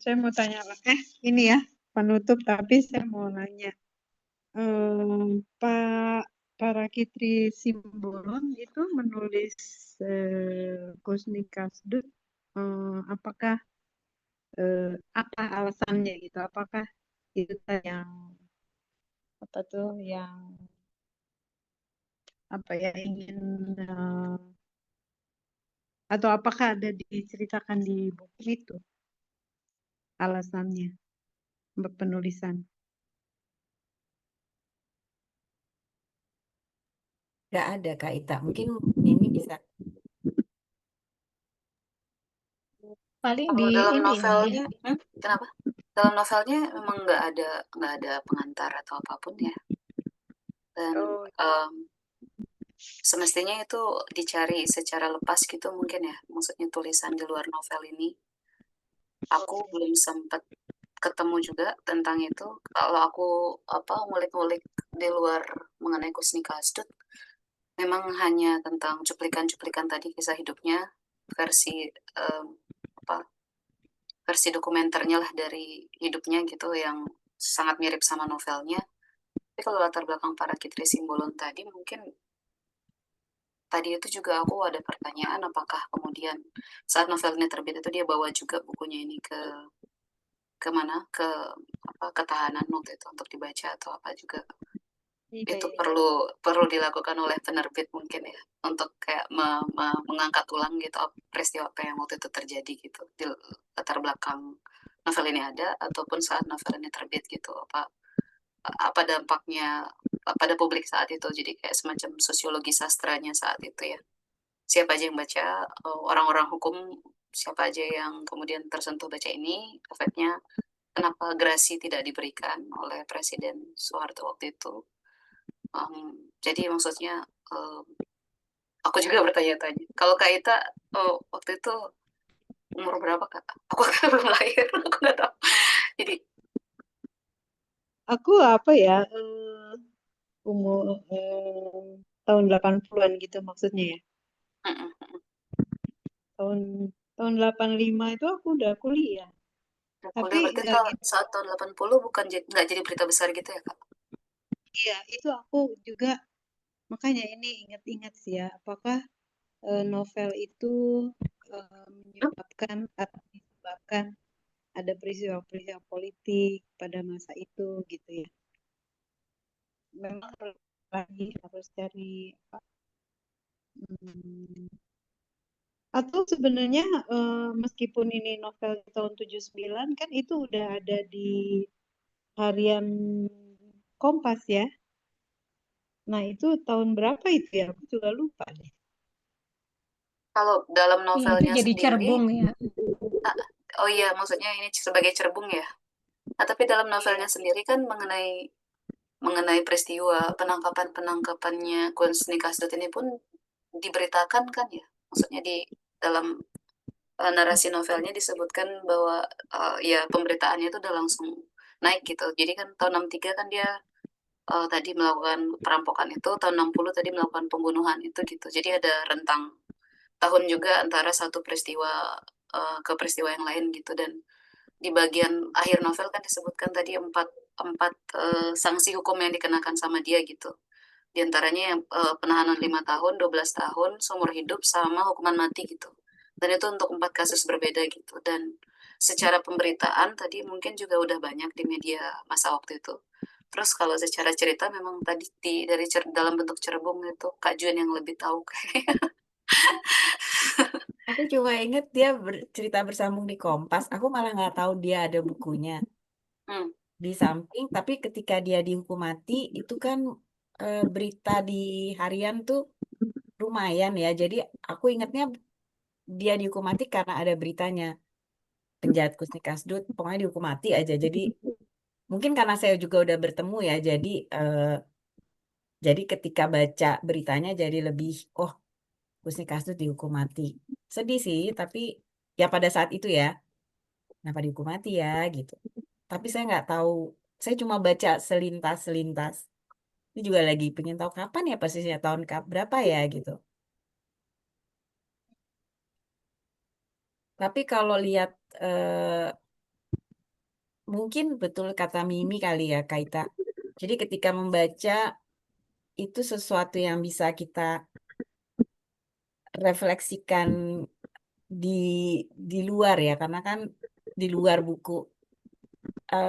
Saya mau tanya, ini ya penutup, tapi saya mau nanya, Pak Parakitri Simbolon itu menulis Kusni Kasdut, apakah apa alasannya gitu? Apakah itu yang apa tuh yang apa ya ingin atau apakah ada diceritakan di buku itu alasannya penulisan? Nggak ada Kak Ita. Mungkin Mimi bisa. Paling Kalau di dalam ini ya, novelnya, kenapa? Dalam novelnya memang nggak ada pengantar atau apapun ya. Dan Oh, semestinya itu dicari secara lepas gitu mungkin ya. Maksudnya tulisan di luar novel ini. Aku belum sempat ketemu juga tentang itu. Kalau aku ngulik-ngulik di luar mengenai Kusni Kasdut, memang hanya tentang cuplikan-cuplikan tadi kisah hidupnya versi versi dokumenternya lah dari hidupnya gitu yang sangat mirip sama novelnya. Tapi kalau latar belakang para Kitri Simbolon tadi mungkin tadi itu juga aku ada pertanyaan apakah kemudian saat novel ini terbit itu dia bawa juga bukunya ini ke mana ke ketahanan waktu itu untuk dibaca atau apa juga iya, itu iya. perlu dilakukan oleh penerbit mungkin ya untuk kayak mengangkat ulang gitu peristiwa apa yang waktu itu terjadi gitu di latar belakang novel ini ada ataupun saat novel ini terbit gitu apa dampaknya pada publik saat itu jadi kayak semacam sosiologi sastranya saat itu ya siapa aja yang baca orang-orang hukum siapa aja yang kemudian tersentuh baca ini efeknya kenapa gerasi tidak diberikan oleh Presiden Soeharto waktu itu. Jadi maksudnya aku juga bertanya-tanya. Kalau Kak Ita waktu itu umur berapa Kak? Aku kan belum lahir, aku nggak tahu. Jadi Aku apa ya umur tahun 80-an gitu maksudnya ya. Tahun 85 itu aku udah kuliah. Tapi kuliah berarti saat tahun 80 bukan nggak jadi berita besar gitu ya Kak? iya, itu aku juga makanya ini ingat-ingat sih ya, apakah novel itu menyebabkan atau disebabkan ada peristiwa-peristiwa politik pada masa itu gitu ya. Memang lagi harus cari apa? Atau sebenarnya meskipun ini novel tahun 79 kan itu udah ada di harian Kompas ya. Nah, itu tahun berapa itu ya? Aku juga lupa deh. Kalau dalam Iya, itu novelnya jadi sendiri, cerbung ya. oh iya maksudnya ini sebagai cerbung ya. Nah, tapi dalam novelnya sendiri kan mengenai peristiwa penangkapannya Kusni Kasdut ini pun diberitakan kan ya. Maksudnya di dalam narasi novelnya disebutkan bahwa ya pemberitaannya itu udah langsung naik gitu. Jadi kan tahun 63 kan dia tadi melakukan perampokan itu, tahun 60 tadi melakukan pembunuhan itu gitu. Jadi ada rentang tahun juga antara satu peristiwa ke peristiwa yang lain gitu. Dan di bagian akhir novel kan disebutkan tadi empat sanksi hukum yang dikenakan sama dia gitu. Di antaranya yang penahanan 5 tahun, 12 tahun, seumur hidup, sama hukuman mati gitu. Dan itu untuk 4 kasus berbeda gitu. Dan secara pemberitaan tadi mungkin juga udah banyak di media masa waktu itu. Terus kalau secara cerita memang tadi dari dalam bentuk cerbung itu Kak Jun yang lebih tahu kayak. Aku cuma inget dia cerita bersambung di Kompas. Aku malah nggak tahu dia ada bukunya. Di samping, tapi ketika dia dihukum mati, itu kan berita di harian tuh lumayan ya. Jadi aku ingatnya dia dihukum mati karena ada beritanya. Penjahat Kusni Kasdut, pokoknya dihukum mati aja. Jadi mungkin karena saya juga udah bertemu ya, jadi ketika baca beritanya jadi lebih, oh Kusni Kasdut dihukum mati. Sedih sih, tapi ya pada saat itu ya, kenapa dihukum mati ya gitu. Tapi saya nggak tahu, saya cuma baca selintas-selintas. Ini juga lagi pengen tahu kapan ya persisnya tahun berapa ya gitu. Tapi kalau lihat mungkin betul kata Mimi kali ya Kaita. Jadi ketika membaca itu sesuatu yang bisa kita refleksikan di luar ya karena kan di luar buku.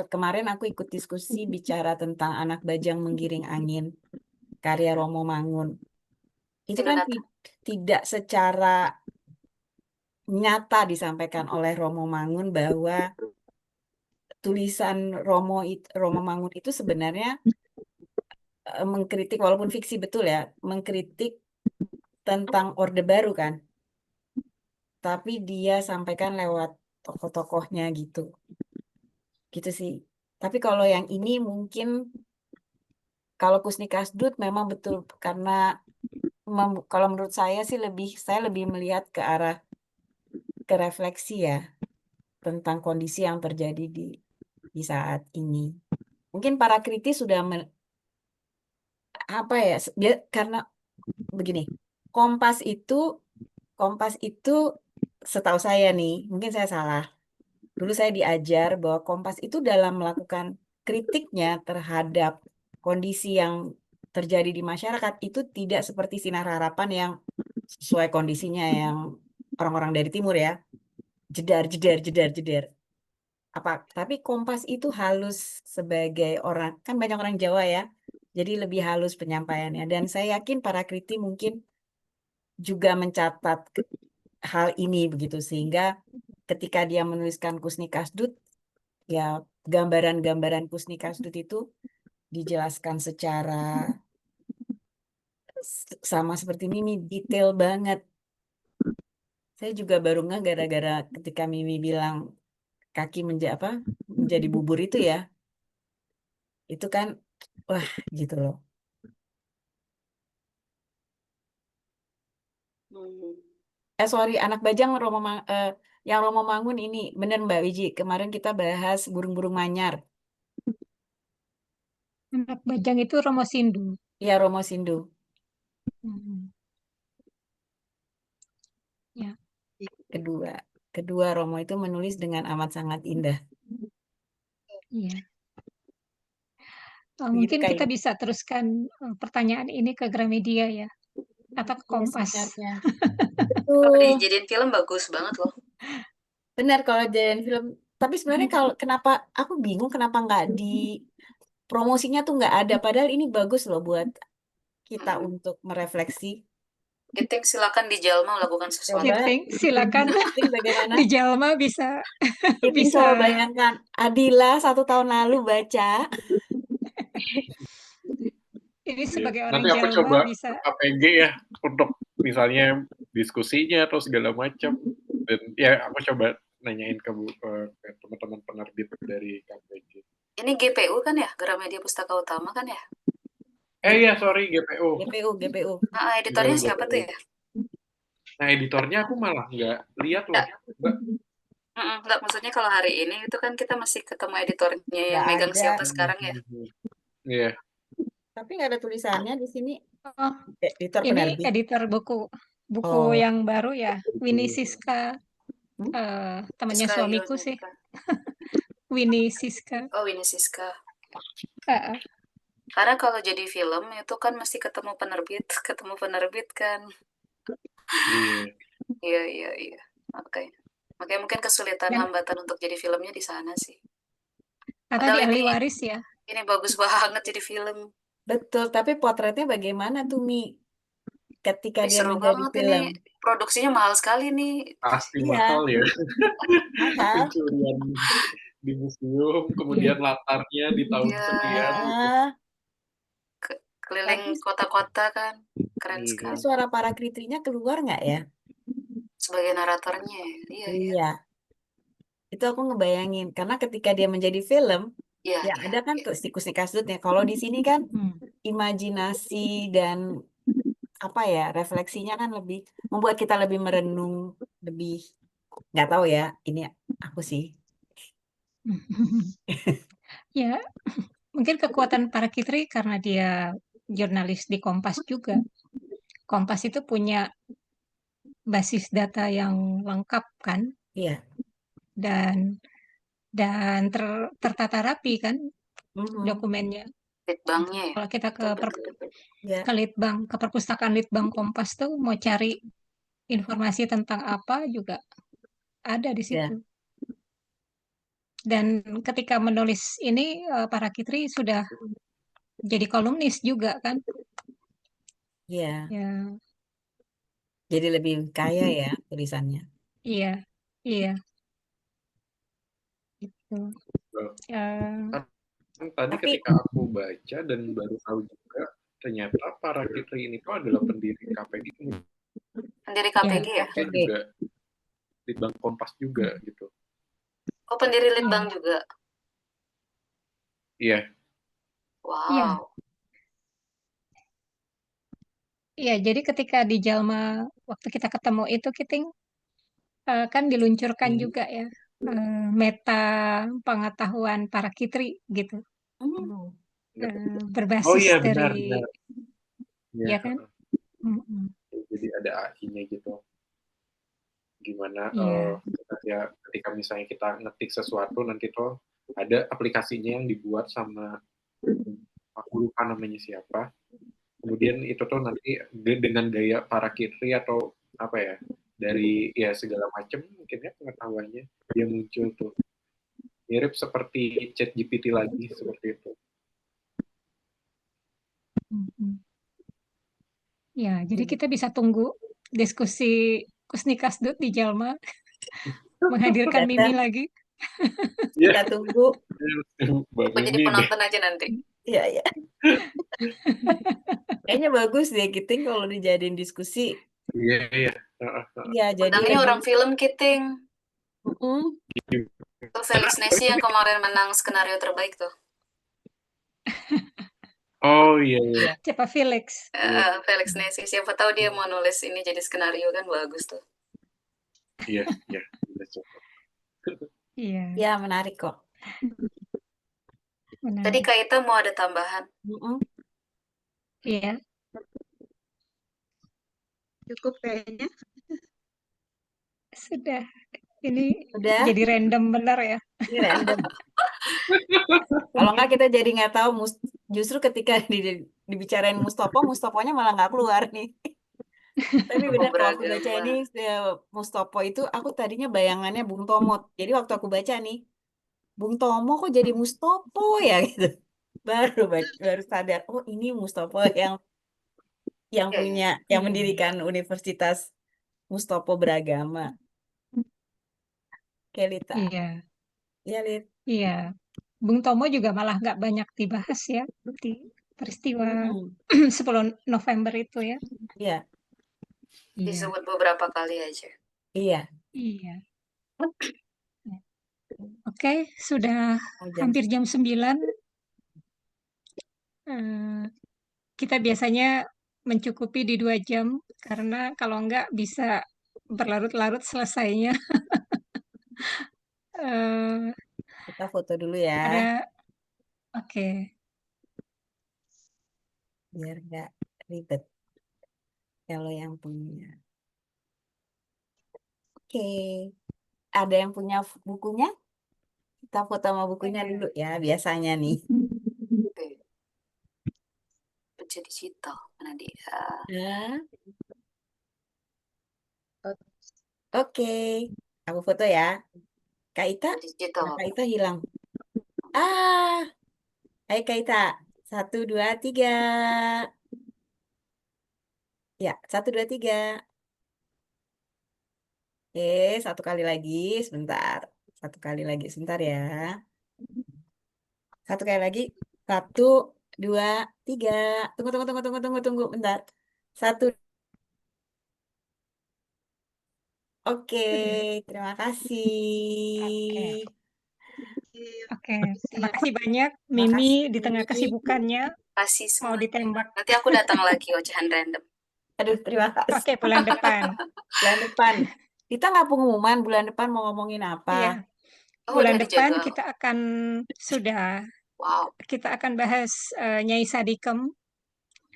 Kemarin aku ikut diskusi bicara tentang Anak Bajang Menggiring Angin, karya Romo Mangun. Itu kan tidak secara nyata disampaikan oleh Romo Mangun bahwa tulisan Romo Mangun itu sebenarnya mengkritik, walaupun fiksi betul ya, mengkritik tentang Orde Baru kan. Tapi dia sampaikan lewat tokoh-tokohnya gitu. Gitu sih. Tapi kalau yang ini mungkin kalau Kusnikasdut memang betul karena kalau menurut saya sih saya lebih melihat ke arah ke refleksi ya tentang kondisi yang terjadi di saat ini. Mungkin para kritis sudah apa ya karena begini, Kompas itu setahu saya nih, mungkin saya salah. Dulu saya diajar bahwa Kompas itu dalam melakukan kritiknya terhadap kondisi yang terjadi di masyarakat itu tidak seperti Sinar Harapan yang sesuai kondisinya yang orang-orang dari timur ya. Jedar, jedar, jedar, jedar. Tapi Kompas itu halus sebagai orang, kan banyak orang Jawa ya. Jadi lebih halus penyampaiannya. Dan saya yakin para kritik mungkin juga mencatat hal ini begitu sehingga ketika dia menuliskan Kusnikasdut ya gambaran-gambaran Kusnikasdut itu dijelaskan secara sama seperti Mimi, detail banget. Saya juga baru nggak gara-gara ketika Mimi bilang kaki menjadi bubur itu ya. Itu kan wah gitu loh. Sorry, Anak Bajang yang Romo Mangun ini bener Mbak Wiji. Kemarin kita bahas burung-burung manyar. Anak Bajang itu Romo Sindu. Iya, Romo Sindu. Ya. Kedua Romo itu menulis dengan amat sangat indah. Iya. Mungkin kita bisa teruskan pertanyaan ini ke Gramedia ya, atau ke Kompas. Kalau dijadiin film bagus banget loh. Benar kalau dijadiin film. Tapi sebenarnya kalau kenapa aku bingung kenapa nggak di promosinya tuh nggak ada. Padahal ini bagus loh buat kita untuk merefleksi. Giting silakan di Jalma lakukan sesuatu. Giting silakan di Jalma bisa. Giting coba bayangkan Adila 1 tahun lalu baca. Ini sebagai orang Nanti aku Jalma coba bisa APG ya untuk misalnya diskusinya atau segala macam. Dan ya aku coba nanyain ke teman-teman penerbit dari KPG. Ini GPU kan ya, Gramedia Pustaka Utama kan ya? Iya sorry GPU. GPU. Editornya siapa tuh ya? Nah editornya aku malah nggak lihat loh. Enggak, maksudnya kalau hari ini itu kan kita masih ketemu editornya yang megang siapa sekarang ya? Iya. Tapi nggak ada tulisannya di sini. Editor ini penerbit. Editor buku yang baru ya, Winnie Siska. Temannya Siska suamiku sih. Winnie Siska. Oh, Winnie Siska. Karena kalau jadi film itu kan mesti ketemu penerbit kan. Iya. Makanya mungkin kesulitan hambatan untuk jadi filmnya di sana sih. Atau di ahli waris ya. Ini bagus banget jadi film. Betul, tapi potretnya bagaimana tuh Mi? Ketika dia seru menjadi banget film. Ini produksinya mahal sekali nih. Pasti mahal ya. Mahal. Pencurian di museum, kemudian latarnya di tahun sekian. Keliling kota-kota kan, keren sekali. Suara para kritiknya keluar nggak ya? Sebagai naratornya, iya. Itu aku ngebayangin, karena ketika dia menjadi film, ya ada kan Kusnikasdutnya. Kalau di sini kan imajinasi dan refleksinya kan lebih membuat kita lebih merenung, lebih nggak tahu ya. Ini aku sih. Ya, mungkin kekuatan para kitri karena dia jurnalis di Kompas juga. Kompas itu punya basis data yang lengkap kan? Iya. Dan tertata rapi kan dokumennya. Litbangnya ya. Kalau kita ke Litbang, ke perpustakaan Litbang Kompas tuh mau cari informasi tentang apa juga ada di situ. Dan ketika menulis ini, Para Kitri sudah jadi kolumnis juga kan? Iya, Ya, jadi lebih kaya ya tulisannya. iya, iya, gitu. Loh, Eh, kan tadi Tapi ketika aku baca dan baru tahu juga, ternyata Para Kitri ini tuh adalah pendiri KPG, Pendiri ya, KPG ya? kemudian KPG. juga Litbang Kompas juga gitu. Oh, pendiri iya, Litbang juga. Iya, iya, Wow. iya. Jadi ketika di Jalma waktu kita ketemu itu, Kiting, kan diluncurkan juga ya meta pengetahuan Para Kitri gitu, Hmm. oh berbasis iya dari, benar. Iya, ya kan? Mm-mm. jadi ada AI-nya gitu. Gimana Iya, ya ketika misalnya kita ngetik sesuatu nanti tuh ada aplikasinya yang dibuat sama aku lupa namanya siapa. Kemudian itu tuh nanti dengan gaya Para Kitri atau apa ya dari ya segala macam mungkin ya pengetahuannya dia muncul tuh mirip seperti ChatGPT lagi seperti itu. mm-mm. Ya, jadi kita bisa tunggu diskusi Kusnikasdut di Jalma menghadirkan Mimi Datang, lagi. Iya, kita tunggu. Mbak Aku jadi Mimi deh. penonton aja nanti. Iya, iya. Kayaknya bagus deh Kiting kalau dijadiin diskusi. Iya, iya. Iya, jadi Undangnya orang lebih. film Kiting. Mm-mm. Tuh Felix Nesi yang kemarin menang skenario terbaik tuh. Oh iya, iya. Iya. Siapa Felix? Felix Nesi. Siapa tahu dia mau nulis ini jadi skenario kan bagus tuh. Iya, iya. Udah coba. Iya, Ya, menarik kok. Tadi menarik. Kak Ita mau ada tambahan. Mm-mm. Iya, Cukup kayaknya. sudah. Ini Udah, jadi random benar ya. ini random. Kalau nggak kita jadi nggak tahu. Justru ketika dibicarain Mustoponya malah nggak keluar nih. Tapi benar kalau aku baca Beragama. ini Mustopo itu aku tadinya bayangannya Bung Tomo. Jadi waktu aku baca nih, Bung Tomo kok jadi Mustopo ya gitu. Baru sadar, oh ini Mustopo yang Iya, punya iya. yang Iya, mendirikan Universitas Mustopo Beragama. Oke, Lita. iya, Iya, Lit. iya. Bung Tomo juga malah nggak banyak dibahas ya di peristiwa Mm-mm. 10 November itu ya. Iya, Iya, Disebut beberapa kali aja. iya. iya. Oke, sudah Oh, jam hampir jam 9. Kita biasanya mencukupi di 2 jam, karena kalau enggak bisa berlarut-larut selesainya. Eh, kita foto dulu ya, oke, biar nggak ribet kalau yang punya. Oke, ada yang punya bukunya? Kita foto sama bukunya ada. dulu ya, biasanya nih. Oke. Baca digital. Mana dia? Ya. Oke, aku foto ya. Kak Ita, Digital. nah, Kak Ita hilang. Ah, hai Kak Ita. 1, 2, 3. Ya, 1, 2, 3. Satu kali lagi, sebentar. Satu kali lagi, sebentar ya. Satu kali lagi. 1, 2, 3. Tunggu, bentar. 1. Oke, terima kasih. Oke, oke. Terima kasih banyak, Terima Mimi kasih. di tengah kesibukannya Kasih mau semuanya. ditembak. Nanti aku datang lagi ocehan random. Aduh, terima kasih. Oke, bulan depan. Bulan depan. Kita nggak pengumuman bulan depan mau ngomongin apa? Iya, Oh, bulan udah depan dijadwal. kita akan Wow. kita akan bahas Nyai Sadikem,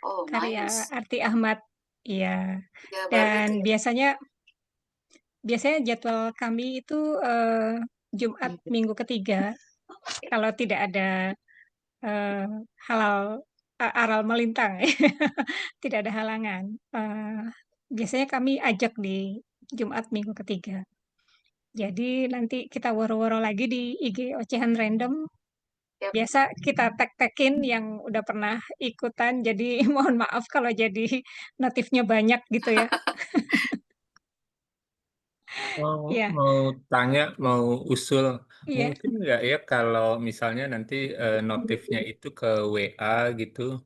Oh, karya nice. Arti Ahmad. Iya. Ya, baru itu Dan ya. biasanya jadwal kami itu Jumat minggu ketiga, kalau tidak ada halal aral melintang, tidak ada halangan. Biasanya kami ajak di Jumat minggu ketiga. Jadi nanti kita woro-woro lagi di IG Ocehan Random. Yap. Biasa kita tag-tagin yang udah pernah ikutan, jadi mohon maaf kalau jadi notifnya banyak gitu ya. Iya, Mau tanya, mau usul, iya. mungkin nggak ya kalau misalnya nanti notifnya itu ke WA gitu?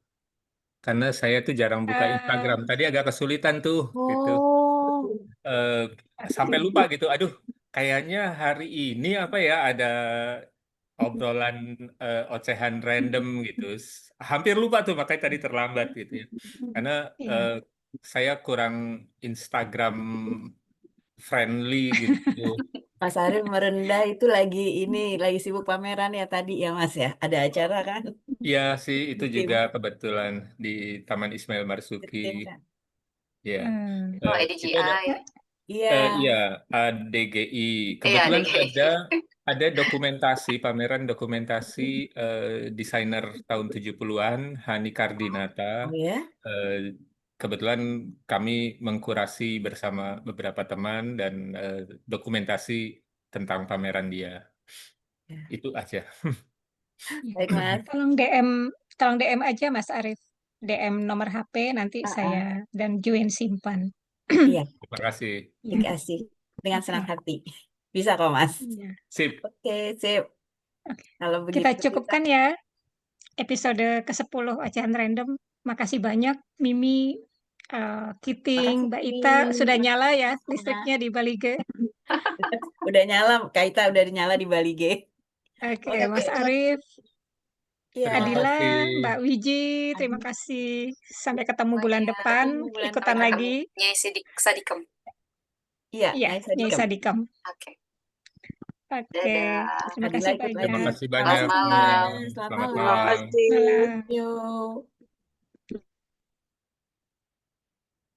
Karena saya tuh jarang buka Eh, Instagram. Tadi agak kesulitan tuh, gitu. Oh, Eh, Sampai lupa gitu. Aduh, kayaknya hari ini apa ya ada obrolan ocehan random gitu. Hampir lupa tuh, makanya tadi terlambat gitu ya. Karena iya. eh, saya kurang Instagram friendly gitu. Mas Arief merendah itu lagi sibuk pameran ya tadi ya Mas ya. Ada acara kan? Iya sih, itu Tim, juga kebetulan di Taman Ismail Marzuki. tim kan? Ya, Hmm. Oh, itu ada. ADGI. Iya. Iya, ADGI. Iya, Kebetulan ADGI. ada dokumentasi, pameran dokumentasi desainer tahun 70-an, Hani Kardinata. Oh ya? Eh, Kebetulan kami mengkurasi bersama beberapa teman dan dokumentasi tentang pameran dia. Ya. Itu aja. Iya. Baik Mas. Tolong DM aja Mas Arief. DM nomor HP nanti Ah, ah. saya dan Juin simpan. Iya, Terima kasih. dikasih dengan Oke. senang hati. Bisa kok Mas. Iya. Sip. Oke, sip. Oke. Kalau Kita begitu cukupkan ya episode ke-10 Ocehan Random. Makasih banyak Mimi, Kiting, makasih Mbak Mimi. Ita sudah nyala ya Sama. listriknya di Bali G. Udah nyala, Kaita udah nyala di Bali G. Oke, Oke, Mas Arief, Iya. Terima Adila, kasih. Mbak Wiji, terima kasih. Sampai ketemu bulan Semuanya. depan, Ketemu bulan ikutan depan. lagi. Nyai Sadikem. Iya, Iya, Nyai Nyai Sadikem. Sadikam. Oke. Oke, Dadah. terima Adila kasih ikut lagi. Terima banyak. kasih Selamat banyak Makasih. semuanya. malam. Selamat Selamat Terima malam. malam. kasih. Malam. Yo.